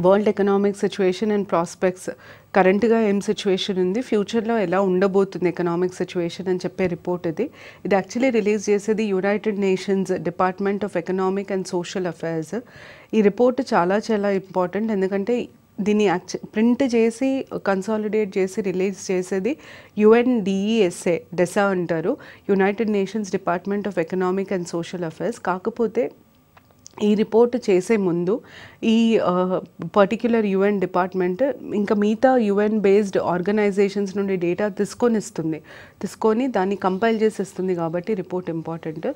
World economic situation and Prospects, కరెంట్గా ఏం సిచ్యువేషన్ ఉంది, ఫ్యూచర్లో ఎలా ఉండబోతుంది ఎకనామిక్ సిచ్యువేషన్ అని చెప్పే రిపోర్ట్ ఇది. ఇది యాక్చువల్లీ రిలీజ్ చేసేది United Nations Department of Economic and Social affairs. ఈ రిపోర్ట్ చాలా చాలా ఇంపార్టెంట్, ఎందుకంటే దీన్ని ప్రింట్ చేసి కన్సాలిడేట్ చేసి రిలీజ్ చేసేది డెసా అంటారు, United Nations Department of Economic and Social affairs. కాకపోతే ఈ రిపోర్ట్ చేసే ముందు ఈ పర్టిక్యులర్ యుఎన్ డిపార్ట్మెంట్ ఇంకా మిగతా యుఎన్ బేస్డ్ ఆర్గనైజేషన్స్ నుండి డేటా తీసుకొని దాన్ని కంపైల్ చేసి ఇస్తుంది కాబట్టి రిపోర్ట్ ఇంపార్టెంట్.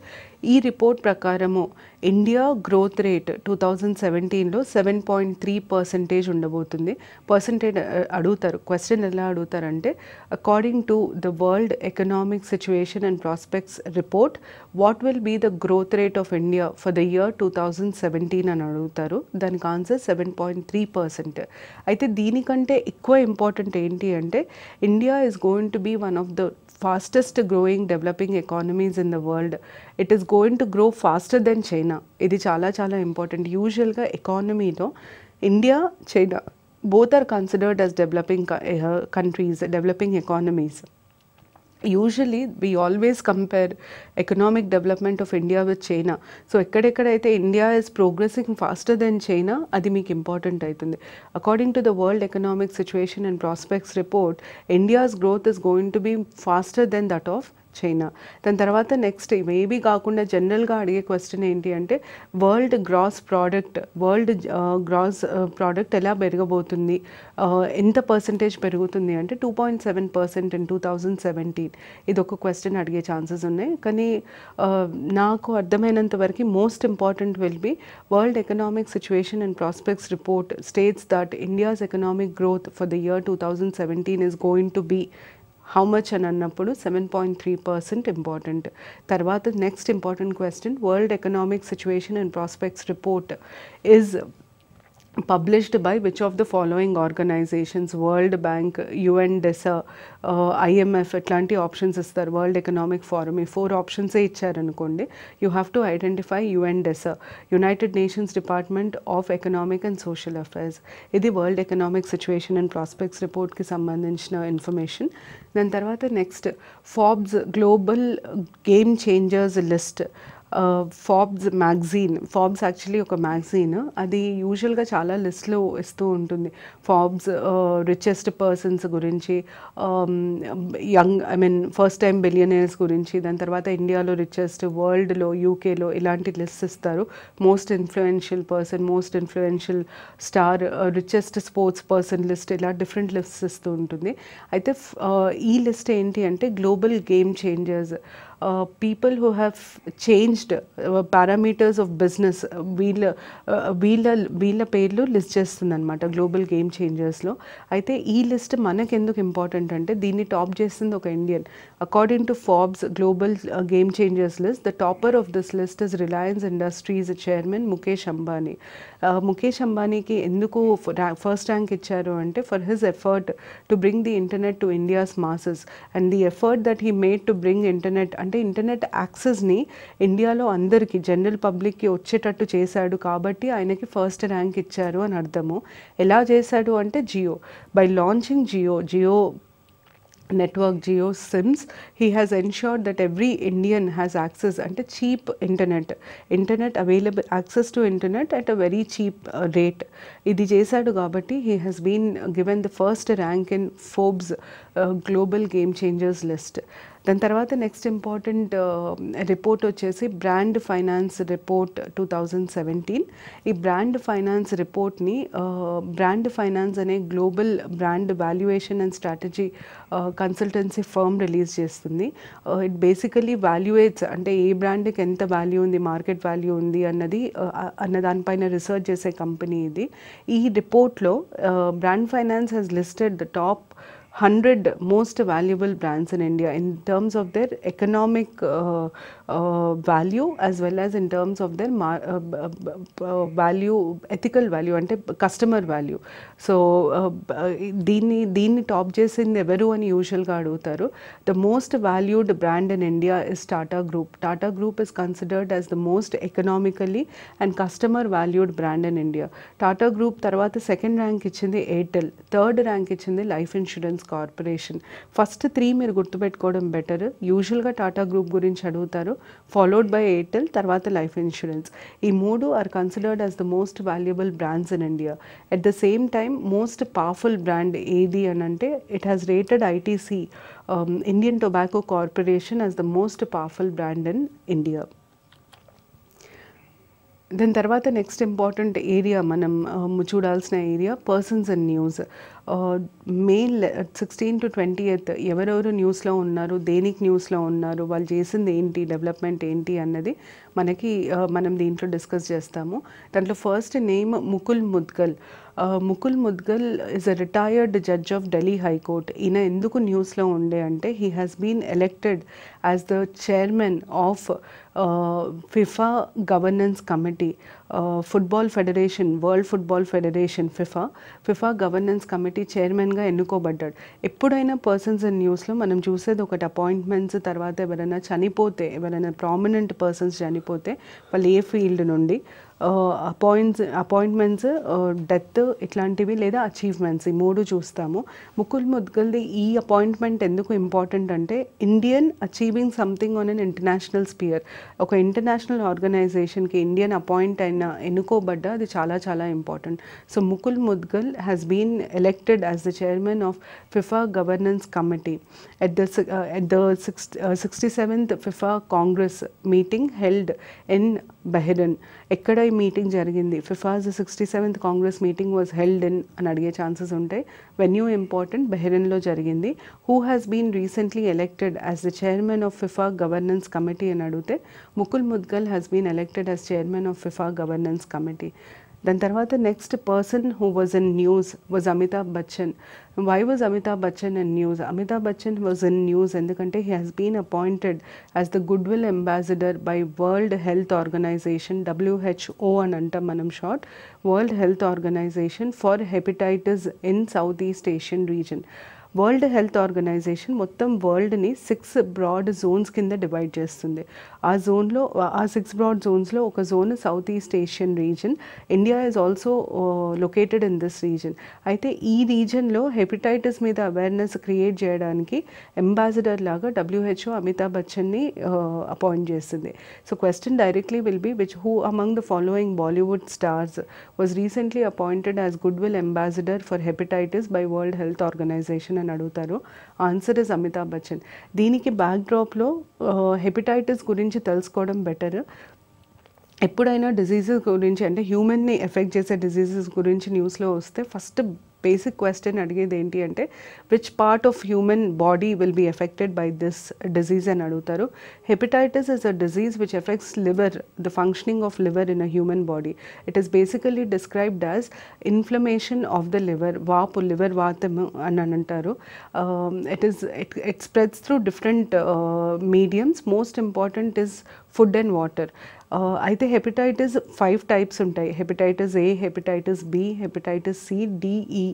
ఈ రిపోర్ట్ ప్రకారము ఇండియా గ్రోత్ రేట్ 2017లో 7.3% ఉండబోతుంది. పర్సంటేజ్ అడుగుతారు, క్వశ్చన్ ఎలా అడుగుతారంటే according to the World economic situation and prospects report what will be the growth rate of India for the year 2017 అని అడుగుతారు. దానికి ఆన్సర్ 7.3%. అయితే దీనికంటే ఎక్కువ ఇంపార్టెంట్ ఏంటి అంటే India is going to be one of the fastest growing developing economies in the world. It is going to grow faster than China. ఇది చాలా చాలా ఇంపార్టెంట్. యూజువల్గా ఎకానమీలో India, China both are considered as developing countries, developing economies. Usually we always compare economic development of India with China. So ekkadekadaithe India is progressing faster than China, adi meeku important aitundi. According to the World Economic Situation and Prospects report, India's growth is going to be faster than that of China. దాని తర్వాత next maybe కాకుండా జనరల్గా అడిగే question ఏంటి అంటే world gross product ఎలా పెరగబోతుంది, ఎంత percentage పెరుగుతుంది అంటే 2.7% ఇన్ 2017. ఇది ఒక క్వశ్చన్ అడిగే ఛాన్సెస్ ఉన్నాయి. కానీ నాకు అర్థమైనంత వరకు most important will be world economic situation and prospects report states that India's economic growth for the year 2017 is going to be how much అని అన్నప్పుడు 7.3% ఇంపార్టెంట్. తర్వాత next important question world economic situation and prospects report is published by which of the following organizations? World Bank, UN DESA, IMF ఇట్లాంటి options ఇస్తారు. World Economic Forum ఈ 4 ఆప్షన్సే ఇచ్చారనుకోండి. You have to identify UN DESA, United Nations Department of Economic and Social Affairs. ఇది World economic situation and Prospects రిపోర్ట్కి సంబంధించిన information. దాని తర్వాత next Forbes global game changers list. Forbes actually ఒక magazine, అది యూజువల్గా చాలా లిస్ట్లో ఇస్తూ ఉంటుంది. ఫోర్బ్స్ రిచెస్ట్ పర్సన్స్ గురించి, ఫస్ట్ టైం బిలియనర్స్ గురించి, దాని తర్వాత ఇండియాలో రిచెస్ట్, వరల్డ్లో, యూకేలో ఇలాంటి లిస్ట్ ఇస్తారు. Most influential person, most influential star, richest sports person list, ఇలా డిఫరెంట్ లిస్ట్స్ ఇస్తూ ఉంటుంది. అయితే ఈ లిస్ట్ ఏంటి అంటే global game changers, people who have changed parameters of business, వీళ్ళ పేర్లు లిస్ట్ చేస్తుంది అనమాట గ్లోబల్ గేమ్ చేంజర్స్లో. అయితే ఈ లిస్ట్ మనకు ఎందుకు ఇంపార్టెంట్ అంటే దీన్ని టాప్ చేస్తుంది ఒక Indian. According to Forbes global game changers list, the topper of this list is Reliance Industries chairman Mukesh Ambani. Mukesh అంబానీకి ఎందుకు ఫస్ట్ ర్యాంక్ ఇచ్చారు అంటే for his effort to bring the internet to India's masses and the effort that he made to bring internet, అంటే internet యాక్సెస్ని ఇండియాలో అందరికీ general పబ్లిక్కి వచ్చేటట్టు చేశాడు కాబట్టి ఆయనకి ఫస్ట్ ర్యాంక్ ఇచ్చారు అని అర్థము. ఎలా చేశాడు అంటే by launching Jio network, Jio SIMs, he has ensured that every Indian has access అంటే cheap internet available, access to internet at a very cheap rate. ఇది చేశాడు కాబట్టి he has been given the first rank in Forbes global game changers list. దాని తర్వాత next important report వచ్చేసి Brand Finance report 2017. ఈ Brand Finance రిపోర్ట్ని Brand Finance అనే global brand valuation and strategy consultancy firm release చేస్తుంది. It basically valuates, అంటే ఏ బ్రాండ్కి ఎంత వాల్యూ ఉంది, మార్కెట్ వాల్యూ ఉంది అన్న దానిపైన రీసెర్చ్ చేసే కంపెనీ ఇది. ఈ రిపోర్ట్లో brand finance has listed the top 100 most valuable brands in India in terms of their economic value as well as in terms of their value, ethical value అంటే customer value. So దీన్ని top చేసింది ఎవరు అని యూజువల్గా అడుగుతారు. The most valued brand in India is Tata group. Tata group is considered as the most economically and customer valued brand in India. Tata group తర్వాత second rank ఇచ్చింది Airtel, third rank ఇచ్చింది life insurance corporation. First 3 మీరు గుర్తుపెట్టుకోవడం better. యూజువల్గా Tata group గురించి అడుగుతారు, followed by Airtel, తర్వాత life insurance. ఈ 3 are considered as the most valuable brands in India. At the same time most powerful brand ఏది అని అంటే it has rated ITC, Indian tobacco corporation, as the most powerful brand in India. దాని తర్వాత next important area మనం చూడాల్సిన area persons and news. May 16 to 20 ఎవరెవరు న్యూస్లో ఉన్నారు, దేనికి న్యూస్లో ఉన్నారు, వాళ్ళు చేసింది ఏంటి, డెవలప్మెంట్ ఏంటి అన్నది మనకి మనం దీంట్లో డిస్కస్ చేస్తాము. దాంట్లో first name Mukul Mudgal. Mukul Mudgal is a retired judge of Delhi high court. ఈయన ఎందుకు న్యూస్లో ఉండే అంటే he has been elected as the chairman of FIFA governance committee, football federation, world football federation FIFA governance committee చైర్మన్గా ఎన్నుకోబడ్డాడు. ఎప్పుడైనా పర్సన్స్ అండ్ న్యూస్లో మనం చూసేది ఒకటి అపాయింట్మెంట్స్, తర్వాత ఎవరైనా చనిపోతే, ఎవరైనా ప్రామినెంట్ పర్సన్స్ చనిపోతే వాళ్ళు ఏ ఫీల్డ్ నుండి అపాయింట్మెంట్స్, డెత్ ఇట్లాంటివి, లేదా అచీవ్మెంట్స్, ఈ మూడు చూస్తాము. ముకుల్ ముద్గల్ది ఈ అపాయింట్మెంట్ ఎందుకు ఇంపార్టెంట్ అంటే Indian achieving something on an international sphere. ఒక ఇంటర్నేషనల్ ఆర్గనైజేషన్కి ఇండియన్ అపాయింట్ అయిన ఎన్నుకోబడ్డ, అది చాలా చాలా important. So Mukul Mudgal has been elected as the chairman of FIFA governance committee at the 67th FIFA Congress meeting held in Bahrain. ఎక్కడ ఈ meeting జరిగింది? FIFA's 67th congress meeting was held in అని అడిగే ఛాన్సెస్ ఉంటాయి. వెన్యూ ఇంపార్టెంట్, బహ్రెయిన్లో జరిగింది. Who has been recently elected as the chairman of FIFA governance committee అని అడిగితే Mukul Mudgal has been elected as chairman of FIFA governance committee. దాని తర్వాత next person who was in news was Amitabh Bachchan. Why was Amitabh Bachchan in news? Amitabh Bachchan was in news ఎందుకంటే he has been appointed as the good will ambassador by world health organisation, WHO అని అంటాం మనం short, world health organisation for hepatitis in south east Asian region. World health organisation మొత్తం వరల్డ్ని 6 broad zones కింద divide చేస్తుంది. ఆ జోన్లో, ఆ 6 బ్రాడ్ జోన్స్లో ఒక zone south east Asian region. India is also located in this region. అయితే ఈ రీజన్లో హెపటైటిస్ మీద అవేర్నెస్ క్రియేట్ చేయడానికి అంబాసిడర్ లాగా WHO అమితాబ్ బచ్చన్ని అపాయింట్ చేస్తుంది. So question directly will be who among the following Bollywood stars was recently appointed as good will ambassador for hepatitis by world health organisation అని అడుగుతారు. Answer is Amitabh Bachchan. దీనికి బ్యాక్డ్రాప్లో hepatitis గురించి తెలుసుకోవడం బెటర్. ఎప్పుడైనా డిజీజెస్ గురించి, అంటే హ్యూమన్ని ఎఫెక్ట్ చేసే డిజీజెస్ గురించి న్యూస్లో వస్తే ఫస్ట్ బేసిక్ క్వశ్చన్ అడిగేది ఏంటి అంటే which part of human body will be affected by this disease అని అడుగుతారు. Hepatitis is a disease which affects liver, the functioning of liver in a human body. It is basically described as inflammation of the liver, వాపు, liver వాతము అని అంటారు. It spreads through different mediums. Most important is food and water. అయితే hepatitis 5 types ఉంటాయి. Hepatitis A, hepatitis B, hepatitis C, D, E.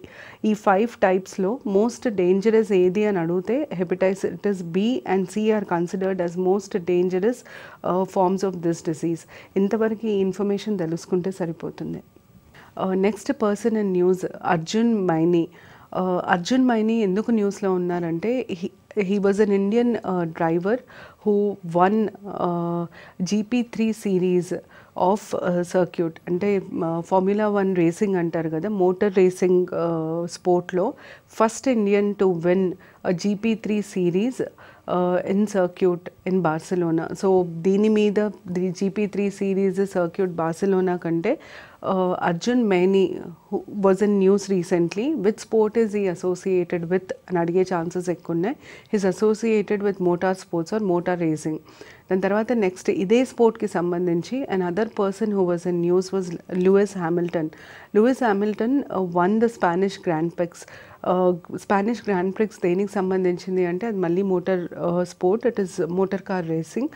ఈ 5 టైప్స్లో most dangerous ఏది అని అడిగితే hepatitis B and C are considered as most dangerous forms of this disease. ఇంతవరకు ఈ information తెలుసుకుంటే సరిపోతుంది. Next person in news Arjun Maini. Arjun Maini ఎందుకు న్యూస్లో ఉన్నారంటే he was an Indian driver who won GP3 series of circuit. అంటే Formula 1 రేసింగ్ అంటారు కదా, మోటార్ రేసింగ్ స్పోర్ట్లో first Indian to win GP3 series in circuit in Barcelona. So దీని మీద GP3 series circuit బార్సిలోనా కంటే Arjun Maini was in news recently. With sport is he associated with అని అడిగే chances ఎక్కువ ఉన్నాయి. He's associated with motor sports or motor racing. దాని తర్వాత next ఇదే స్పోర్ట్కి సంబంధించి and other person who was in news was Lewis Hamilton. Louis Hamilton one the Spanish grand prix. Spanish grand prix దేనికి సంబంధించింది అంటే అది మళ్ళీ motor sport, it is motor car racing.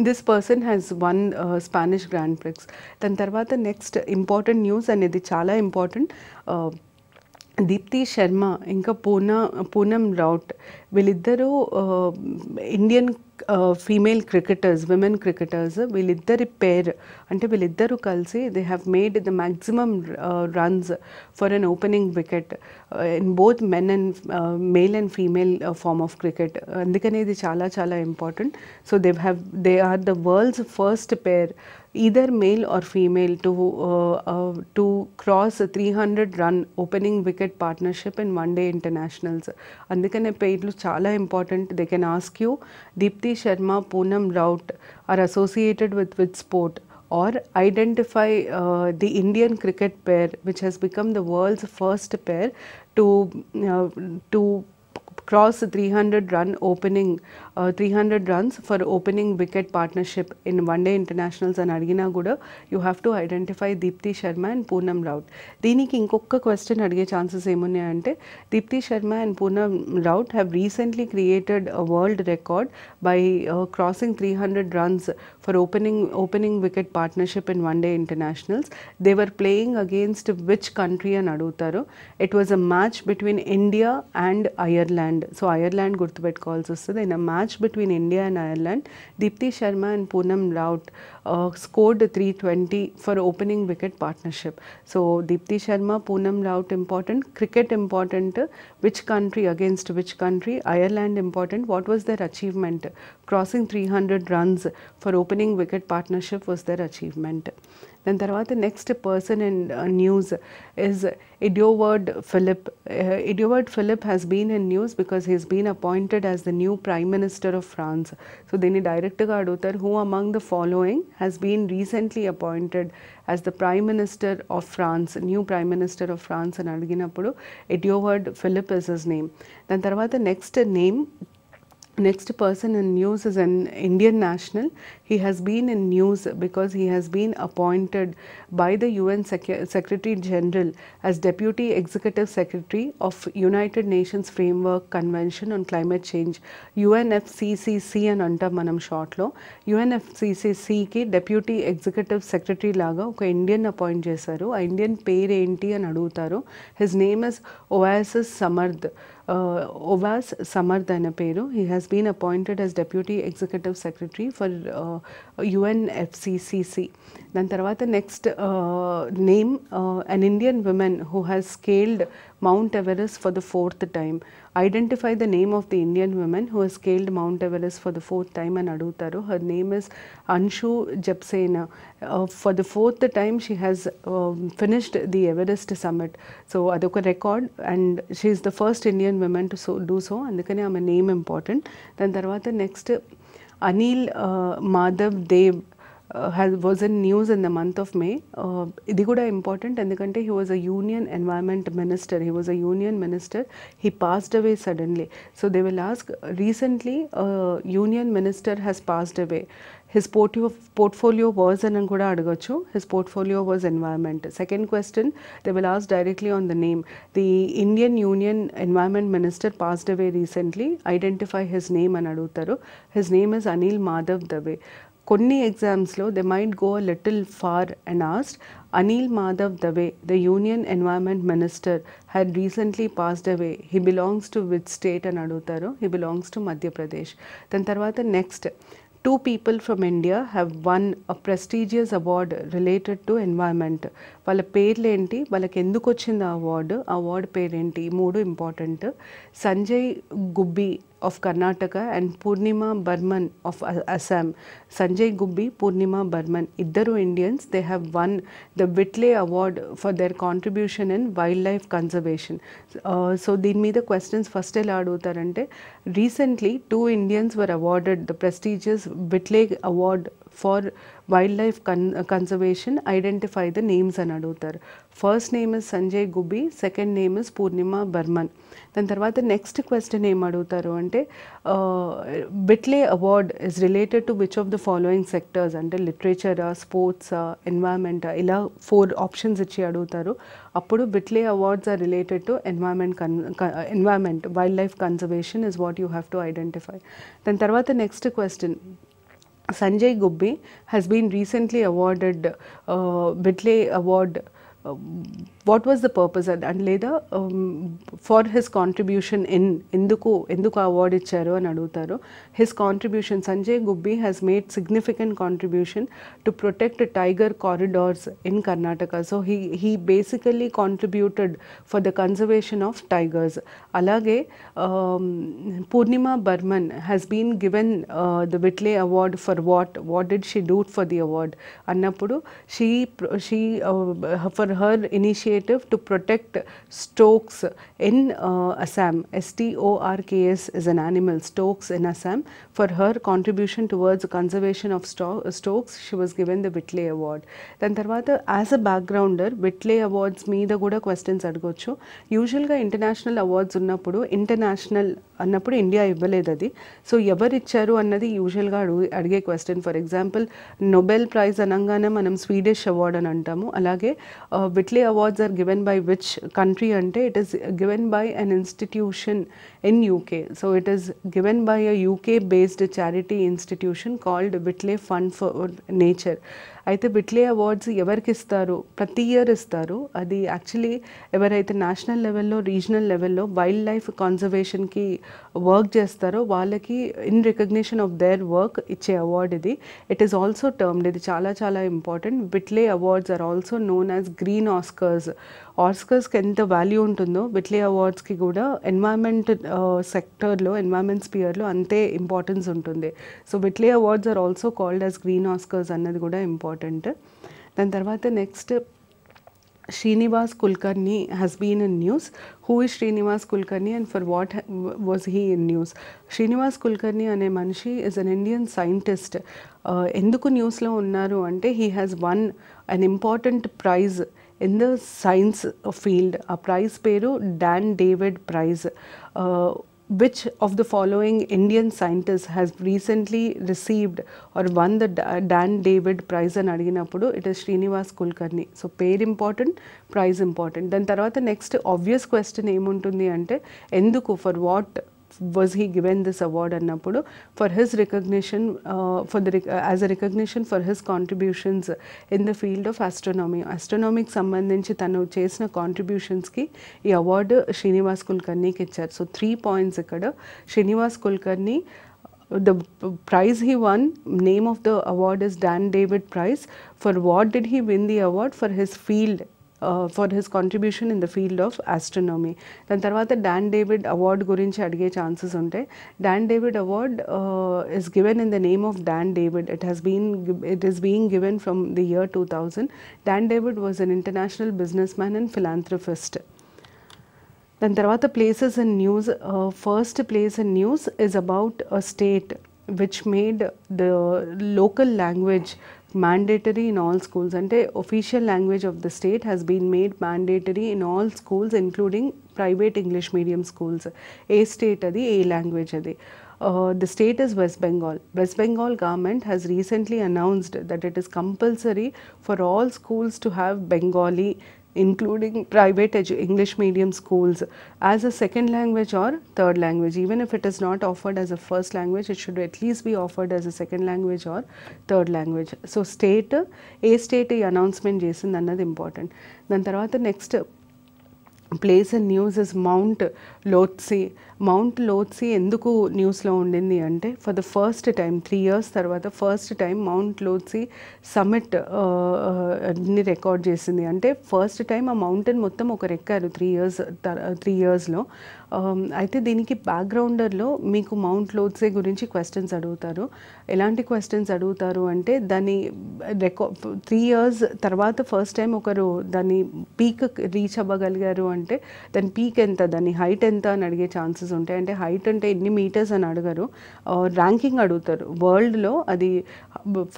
This person has one Spanish grand prix. దాని తర్వాత next important news అనేది చాలా important. Deepti Sharma ఇంకా పూనం రౌట్ వీళ్ళిద్దరూ Indian female cricketers, women cricketers. వీళ్ళిద్దరి పేర్ అంటే వీళ్ళిద్దరూ కలిసి they have made the maximum runs for an opening wicket in both men and male and female form of cricket. అందుకనే ఇది చాలా చాలా important. So they are the world's first pair, either male or female, to cross 300 run opening wicket partnership in one-day internationals. అందుకనే పేర్లు చాలా ఇంపార్టెంట్. They can ask you Deepti Sharma, Poonam Raut are associated with sport or identify the Indian cricket pair which has become the world's first pair to to cross 300 run opening 300 runs for opening wicket partnership in one day internationals అని అడిగినా కూడా you have to identify Deepti Sharma and Poonam Raut. దీనికి ఇంకొక question అడిగే chances ఏమున్నాయంటే Deepti Sharma and Poonam Raut have recently created a world record by crossing 300 runs for opening wicket partnership in one day internationals. They were playing against which country అని అడుగుతారు. It was a match between India and Ireland. So Ireland గుర్తుపెట్టుకోవాల్సి వస్తుంది. In a match between India and Ireland, Deepti Sharma and Poonam Raut scored 320 for opening wicket partnership. So Deepti Sharma, Poonam Raut important, cricket important, which country against which country, Ireland important. What was their achievement? Crossing 300 runs for opening wicket partnership was their achievement. Then తర్వాత next person in news is Edouard Philippe. Edouard Philippe has been in news because he has been appointed as the new Prime Minister of France. So దీన్ని డైరెక్ట్గా అడుగుతారు, who among the following has been recently appointed as the Prime Minister of France, new Prime Minister of France అని అడిగినప్పుడు Edouard Philippe is his name. దాని తర్వాత next person in news is an Indian national. He has been in news because he has been appointed by the UN Secretary General as Deputy Executive Secretary of United Nations Framework Convention on Climate Change, UNFCCC అని అంటాం మనం షార్ట్లో. UNFCCCకి Deputy Executive Secretary లాగా ఒక Indian appoint చేశారు. ఆ Indian పేరు ఏంటి అని అడుగుతారు. His name is Ovais Samarth. Ovas Samarth అనే పేరు. He has been appointed as Deputy Executive Secretary for UNFCCC. దాని తర్వాత next name an Indian woman who has scaled Mount Everest for the 4th time. Identify the name of the Indian woman who has scaled Mount Everest for the 4th time అని అడుగుతారు. Her name is Anshu Japsena. For the 4th time she has finished the Everest summit. So అదొక record and she is the first Indian women to do so, అందుకని ఆమె name important. దాని తర్వాత next Anil Madhav Dave was in news in the month of May. ఇది కూడా important ఎందుకంటే he was a union environment minister. He was a union minister. He passed away suddenly. So they will ask, recently union minister has passed away. His portfolio was అని కూడా అడగచ్చు. His portfolio was environment. Second question, they will ask directly on the name. The Indian Union Environment Minister passed away recently. Identify his name అని అడుగుతారు. His name is Anil Madhav Dave. కొన్ని ఎగ్జామ్స్లో they might go a little far and asked Anil Madhav Dave, the Union Environment Minister, had recently passed away. He belongs to which state అని అడుగుతారు. He belongs to Madhya Pradesh. దాని తర్వాత next 2 people from India have won a prestigious award related to environment. వాళ్ళ పేర్లేంటి, వాళ్ళకి ఎందుకు వచ్చింది ఆ award పేరేంటి, ఈ మూడు important. Sanjay Gubbi of Karnataka and Purnima Burman of Assam. Sanjay Gubbi, Purnima Burman, iddaru Indians, they have won the Whitley Award for their contribution in wildlife conservation. So దీని మీద questions first ఎలా అడుగుతారంటే, recently 2 Indians were awarded the prestigious Whitley Award for wildlife conservation. Identify the names అని అడుగుతారు. First name is Sanjay Gubbi, second name is Purnima Burman. దాని తర్వాత నెక్స్ట్ question ఏం అడుగుతారు అంటే, Whitley award is related to which of the following sectors అంటే లిటరేచరా, స్పోర్ట్సా, ఎన్వైర్న్మెంటా, ఇలా 4 ఆప్షన్స్ ఇచ్చి అడుగుతారు. అప్పుడు Whitley awards are related to environment wildlife conservation is what you have to identify. దాని తర్వాత నెక్స్ట్ question, Sanjay Gubbi has been recently awarded Whitley Award. What was the purpose and లేదా for his contribution in ఎందుకు award ఇచ్చారు అని అడుగుతారు. His contribution, Sanjay Gubbi has made significant contribution to protect tiger corridors in Karnataka. So he basically contributed for the conservation of tigers. అలాగే Purnima Burman has been given the Whitley Award for what did she do for the award అన్నప్పుడు she for her initiative to protect storks in Assam. STORKS is an animal, storks in Assam. For her contribution towards conservation of storks, she was given the Whitley Award. దాని తర్వాత as a బ్యాక్గ్రౌండర్ విట్లే awards మీద కూడా questions అడగొచ్చు. యూజువల్గా international awards ఉన్నప్పుడు international అన్నప్పుడు India ఇవ్వలేదు అది. సో ఎవరు ఇచ్చారు అన్నది యూజువల్గా అడిగే question. For example Nobel prize అనగానే మనం స్వీడిష్ అవార్డ్ అని అంటాము. అలాగే Whitley awards are given by which country అంటే it is given by an institution in UK. So it is given by a UK based charity institution called Whitley Fund for Nature. అయితే విట్లే awards ఎవరికి ఇస్తారు? ప్రతి year ఇస్తారు. అది actually ఎవరైతే national లెవెల్లో regional లెవెల్లో వైల్డ్ లైఫ్ కన్జర్వేషన్కి వర్క్ చేస్తారో వాళ్ళకి in recognition of their work ఇచ్చే అవార్డ్ ఇది. ఇట్ ఈస్ ఆల్సో టర్మ్డ్, ఇది చాలా చాలా important. Whitley awards are also known as green Oscars. ఆస్కర్స్కి ఎంత వాల్యూ ఉంటుందో విట్లే అవార్డ్స్కి కూడా ఎన్వైర్న్మెంట్ సెక్టర్లో, ఎన్వైర్న్మెంట్ స్పియర్లో అంతే ఇంపార్టెన్స్ ఉంటుంది. So Whitley awards are also called as green Oscars అన్నది కూడా ఇంపార్టెంట్. దాని తర్వాత next Srinivas Kulkarni has been in news. Who is Srinivas Kulkarni and for what was he in news? Srinivas Kulkarni ane manishi is an Indian scientist. Enduku news lo unnaru ante he has won an important prize in the science field. A prize peru Dan David Prize. Which of the following Indian scientists has recently received or won the Dan David Prize అని అడిగినప్పుడు it is Srinivas Kulkarni. So పేరు important, praise important. దాని తర్వాత next obvious question ఏముంటుంది అంటే ఎందుకు, for what was he given this award అన్నప్పుడు for his recognition, as a recognition for his contributions in the field of astronomy. astronomy కి సంబంధించి తను చేసిన కాంట్రిబ్యూషన్స్కి ఈ అవార్డు శ్రీనివాస్ కుల్కర్నీకి ఇచ్చారు. సో 3 points ఇక్కడ. Srinivas కుల్కర్నీ, the prize he won, name of the award is Dan David Prize. For what did he win the award? For his field, for his contribution in the field of astronomy. దాని తర్వాత don David award గురించి అడిగే chances ఉంటాయి. Dan David award is given in the name of Dan David. It is being given from the year 2000. Dan David was an international businessman and philanthropist. దాని తర్వాత places in news. First place in news is about a state which made the local language mandatory in all schools. అంటే official language of the state has been made mandatory in all schools including private English medium schools. A state అది, ఏ language అది? The state is West Bengal. West Bengal government has recently announced that it is compulsory for all schools to have Bengali, including private English medium schools, as a second language or third language. Even if it is not offered as a first language, it should at least be offered as a second language or third language. So state, a state announcement చేసింది అన్నది important. దాని తర్వాత next place in news is mount Lhotse. Mount Lhotse ఎందుకు న్యూస్లో ఉండింది అంటే for the first time 3 years తర్వాత first time mount Lhotse summit ని రికార్డ్ చేసింది. అంటే ఫస్ట్ టైం ఆ మౌంటైన్ మొత్తం ఒకరు ఎక్కారు 3 yearsలో. అయితే దీనికి బ్యాక్గ్రౌండర్లో మీకు మౌంట్ లోత్సే గురించి క్వశ్చన్స్ అడుగుతారు. ఎలాంటి క్వశ్చన్స్ అడుగుతారు అంటే దాన్ని 3 years తర్వాత ఫస్ట్ టైం ఒకరు దాన్ని పీక్ రీచ్ అవ్వగలిగారు అంటే దాని పీక్ ఎంత, దాని హైట్ ఎంత అని అడిగే ఛాన్సెస్ ఉంటాయి. అంటే హైట్ అంటే ఎన్ని మీటర్స్ అని అడగరు, ర్యాంకింగ్ అడుగుతారు. వరల్డ్లో అది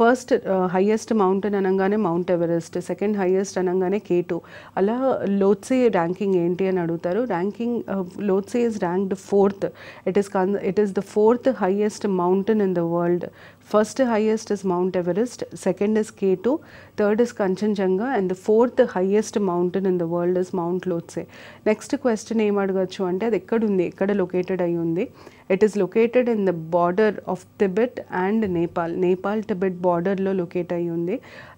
ఫస్ట్ హైయెస్ట్ మౌంటైన్ అనగానే మౌంట్ ఎవరెస్ట్, సెకండ్ హైయెస్ట్ అనగానే K2, అలా లోత్సే ర్యాంకింగ్ ఏంటి అని అడుగుతారు. Ranking Lhotse is ranked 4th. It is the 4th highest mountain in the world. First highest is Mount Everest, second is K2, third is Kanchenjunga, and the 4th highest mountain in the world is Mount Lhotse. Next question em adagachu ante adi ekkada located ayi undi. It is located in the border of Tibet and Nepal. Nepal-Tibet border lo locate ayi undi.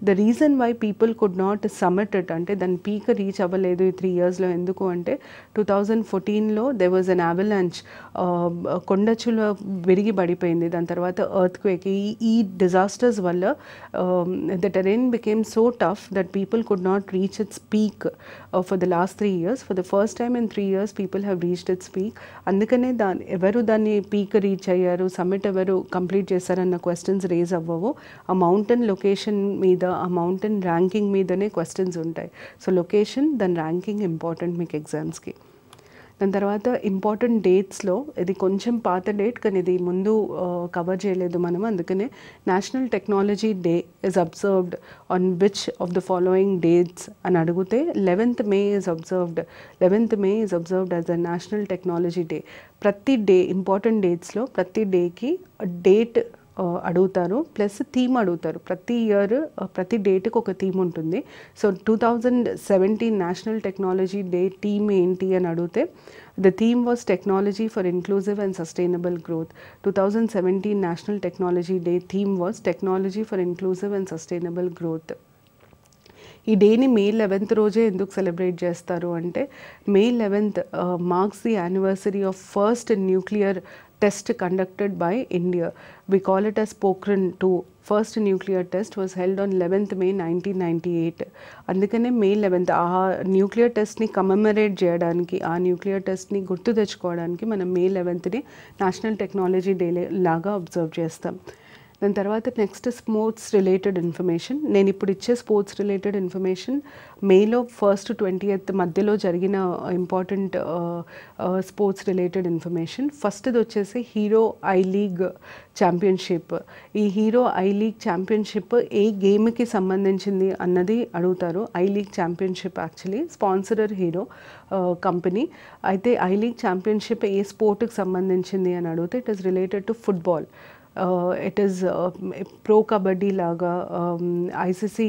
The reason why people could not summit it ante dan peak reach avaledu 3 years lo enduku ante 2014 lo there was an avalanche, కొండచుల విరిగి పడిపోయింది. దాని తర్వాత earthquake. ఈ disasters వల్ల the terrain became so tough that people could not reach its peak for the last 3 years. For the first time in 3 years people have reached its peak. అందుకనే ఎవరు దాన్ని దాన్ని పీక్ రీచ్ అయ్యారు, summit ఎవరు complete చేశారన్న questions raise అవ్వవు. ఆ mountain location మీద, ఆ మౌంటైన్ ర్యాంకింగ్ మీదనే క్వశ్చన్స్ ఉంటాయి. సో లొకేషన్ దాని ర్యాంకింగ్ ఇంపార్టెంట్ మీకు ఎగ్జామ్స్కి. దాని తర్వాత ఇంపార్టెంట్ డేట్స్లో ఇది కొంచెం పాత డేట్, కానీ ఇది ముందు కవర్ చేయలేదు మనం, అందుకనే national technology day is observed on which of the following dates అని అడిగితే 11th May is observed. 11th May is observed as the national technology day. ప్రతి డే ఇంపార్టెంట్ డేట్స్లో ప్రతి డేకి డేట్ అడుగుతారు, ప్లస్ థీమ్ అడుగుతారు. ప్రతి ఇయర్ ప్రతి డేట్కి ఒక థీమ్ ఉంటుంది. So 2017 national technology day theme ఏంటి అని అడిగితే the theme was technology for inclusive and sustainable growth. 2017 national technology day theme was technology for inclusive and sustainable growth. ఈ డేని May 11th రోజే ఎందుకు సెలబ్రేట్ చేస్తారు అంటే, May 11th marks the anniversary of first nuclear test conducted by India. We call it as Pokhran 2. First nuclear test was held on 11th May 1998. అందుకనే May 11th ఆ nuclear టెస్ట్ని commemorate చేయడానికి, ఆ nuclear టెస్ట్ని గుర్తు తెచ్చుకోవడానికి మనం May 11th national technology day లాగా observe చేస్తాం. దాని తర్వాత నెక్స్ట్ స్పోర్ట్స్ రిలేటెడ్ ఇన్ఫర్మేషన్. నేను ఇప్పుడు ఇచ్చే స్పోర్ట్స్ రిలేటెడ్ ఇన్ఫర్మేషన్ మేలో 1st to 20th మధ్యలో జరిగిన ఇంపార్టెంట్ స్పోర్ట్స్ రిలేటెడ్ ఇన్ఫర్మేషన్. ఫస్ట్ది వచ్చేసి హీరో ఐ లీగ్ ఛాంపియన్షిప్. ఈ హీరో ఐ లీగ్ ఛాంపియన్షిప్ ఏ గేమ్కి సంబంధించింది అన్నది అడుగుతారు. I league championship actually sponsorer Hero company. అయితే ఐ లీగ్ ఛాంపియన్షిప్ ఏ స్పోర్ట్కి సంబంధించింది అని అడిగితే it is related to football. It is pro Kabaddi లాగా, ఐసీసీ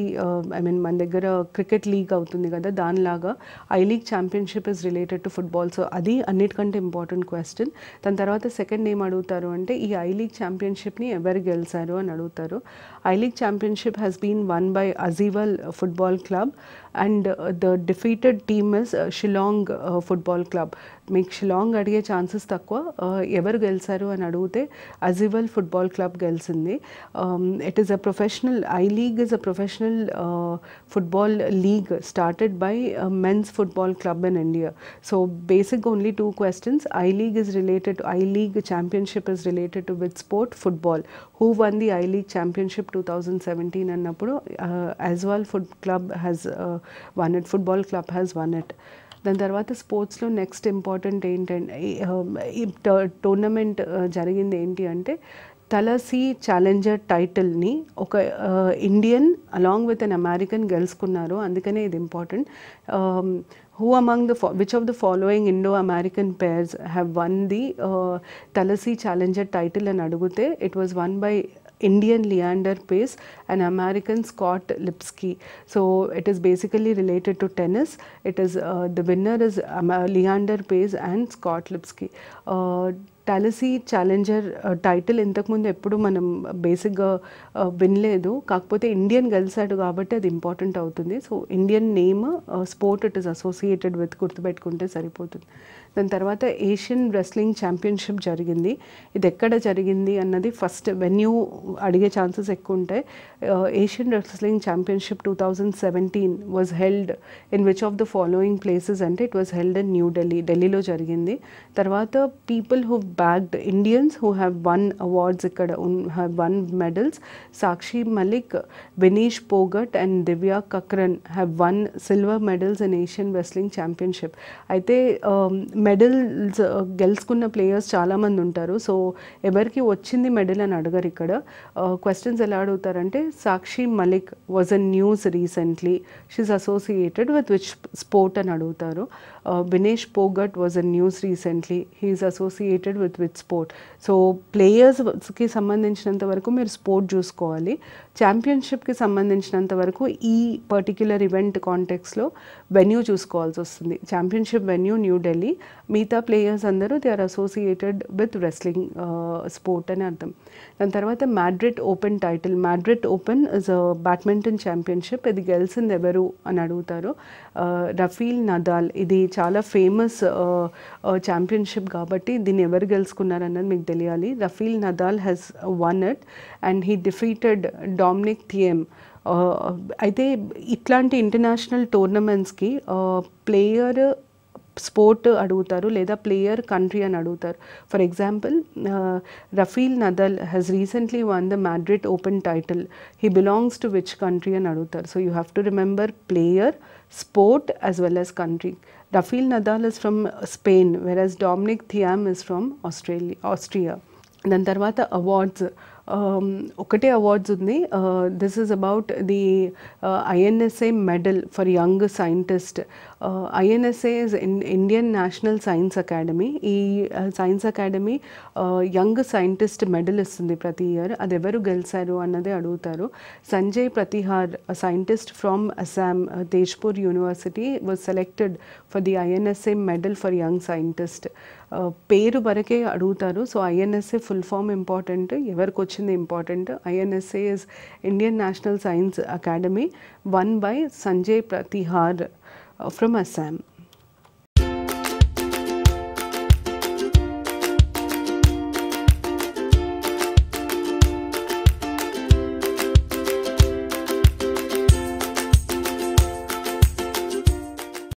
మన దగ్గర క్రికెట్ లీగ్ అవుతుంది కదా, దానిలాగా I league championship is related to football. So అది అన్నిటికంటే ఇంపార్టెంట్ క్వశ్చన్. దాని తర్వాత సెకండ్ ఏం అడుగుతారు అంటే ఈ ఐ లీగ్ ఛాంపియన్షిప్ని ఎవరు గెలిచారు అని అడుగుతారు. I league championship has been won by Aizawl football club and the defeated team is Shillong football club. మీకు షిలాంగ్ అడిగే ఛాన్సెస్ తక్కువ. ఎవరు గెలిచారు అని అడిగితే అజీవల్ ఫుట్బాల్ క్లబ్ గెలిచింది. It is a professional, I league is a professional football league started by men's football club in India. So basic only 2 questions. I league is related to, I league championship is related to with sport? Football. Who won the I league championship 2017 అన్నప్పుడు Aizawl foot club has won it, football club has won it. దాని తర్వాత స్పోర్ట్స్లో next important ఏంటంటే ఈ tournament జరిగింది ఏంటి అంటే తలసీ challenger టైటిల్ని ఒక Indian along with an American గెలుచుకున్నారు. అందుకనే ఇది important. Who among which of the following Indo-American pairs have won the Talasi Challenger title and adugute? It was won by Indian Leander Pace and American Scott Lipsky. So it is basically related to tennis. It is the winner is Leander Pace and Scott Lipsky. Tallahassee challenger title ఇంతకుముందు ఎప్పుడు మనం బేసిక్గా వినలేదు, కాకపోతే Indian గెలిచాడు కాబట్టి అది important అవుతుంది. So Indian name sport it is associated with గుర్తుపెట్టుకుంటే సరిపోతుంది. దాని తర్వాత ఏషియన్ రెస్లింగ్ ఛాంపియన్షిప్ జరిగింది. ఇది ఎక్కడ జరిగింది అన్నది ఫస్ట్ వెన్యూ అడిగే ఛాన్సెస్ ఎక్కువ ఉంటాయి. Asian wrestling championship 2017 was held in which of the following places అంటే it was held in New Delhi, ఢిల్లీలో జరిగింది. తర్వాత people who bagged Indians who have won awards ikkada have won medals. Sakshi Malik, Vinesh Phogat and Divya Kakran have won silver medals in Asian Wrestling Championship. అయితే medals గెలుచుకున్న players చాలామంది ఉంటారు. So ఎవరికి వచ్చింది medal అని అడగరు ఇక్కడ. Questions ఎలా అడుగుతారంటే Sakshi Malik was a news recently, she is associated with which sport అని అడుగుతారు. Vinesh Phogat was a news recently, he is associated with sport. So ప్లేయర్స్కి సంబంధించినంత వరకు మీరు స్పోర్ట్ చూసుకోవాలి. ఛాంపియన్షిప్కి సంబంధించినంత వరకు ఈ పర్టిక్యులర్ ఈవెంట్ కాంటెక్స్లో వెన్యూ చూసుకోవాల్సి వస్తుంది. ఛాంపియన్షిప్ వెన్యూ న్యూ ఢిల్లీ, మిగతా ప్లేయర్స్ అందరూ they are associated with wrestling sport అని అర్థం. దాని తర్వాత Madrid open title. Madrid open is a badminton championship. ఇది గెలిచింది ఎవరు అని అడుగుతారు. Rafael Nadal. ఇది చాలా ఫేమస్ ఛాంపియన్షిప్ కాబట్టి దీన్ని ఎవరు గెలుచుకున్నారన్నది మీకు తెలియాలి. Rafael Nadal has won it and he defeated Dominic Thiem. అయితే ఇట్లాంటి ఇంటర్నేషనల్ టోర్నమెంట్స్కి ప్లేయర్ స్పోర్ట్ అడుగుతారు లేదా ప్లేయర్ కంట్రీ అని అడుగుతారు. For example Rafael Nadal has recently won the Madrid open title, he belongs to which country అని అడుగుతారు. So you have to remember player, sport as well as country. Rafael Nadal is from Spain, whereas Dominic Thiem is from Austria. దాని తర్వాత awards, ఒకటే awards ఉంది. This is about the INSA medal for young scientist. INSA is Indian National Science Academy. ఈ science academy young scientist medal ఇస్తుంది ప్రతి year. అది ఎవరు గెలిచారు అన్నదే అడుగుతారు. Sanjay Pratihar, scientist from Assam, Tezpur University, was selected for the INSA medal for young scientist. పేరు వరకే అడుగుతారు. So INSA full form important, ఎవరికి వచ్చింది important. INSA is Indian National Science Academy, won by Sanjay Pratihar from Assam.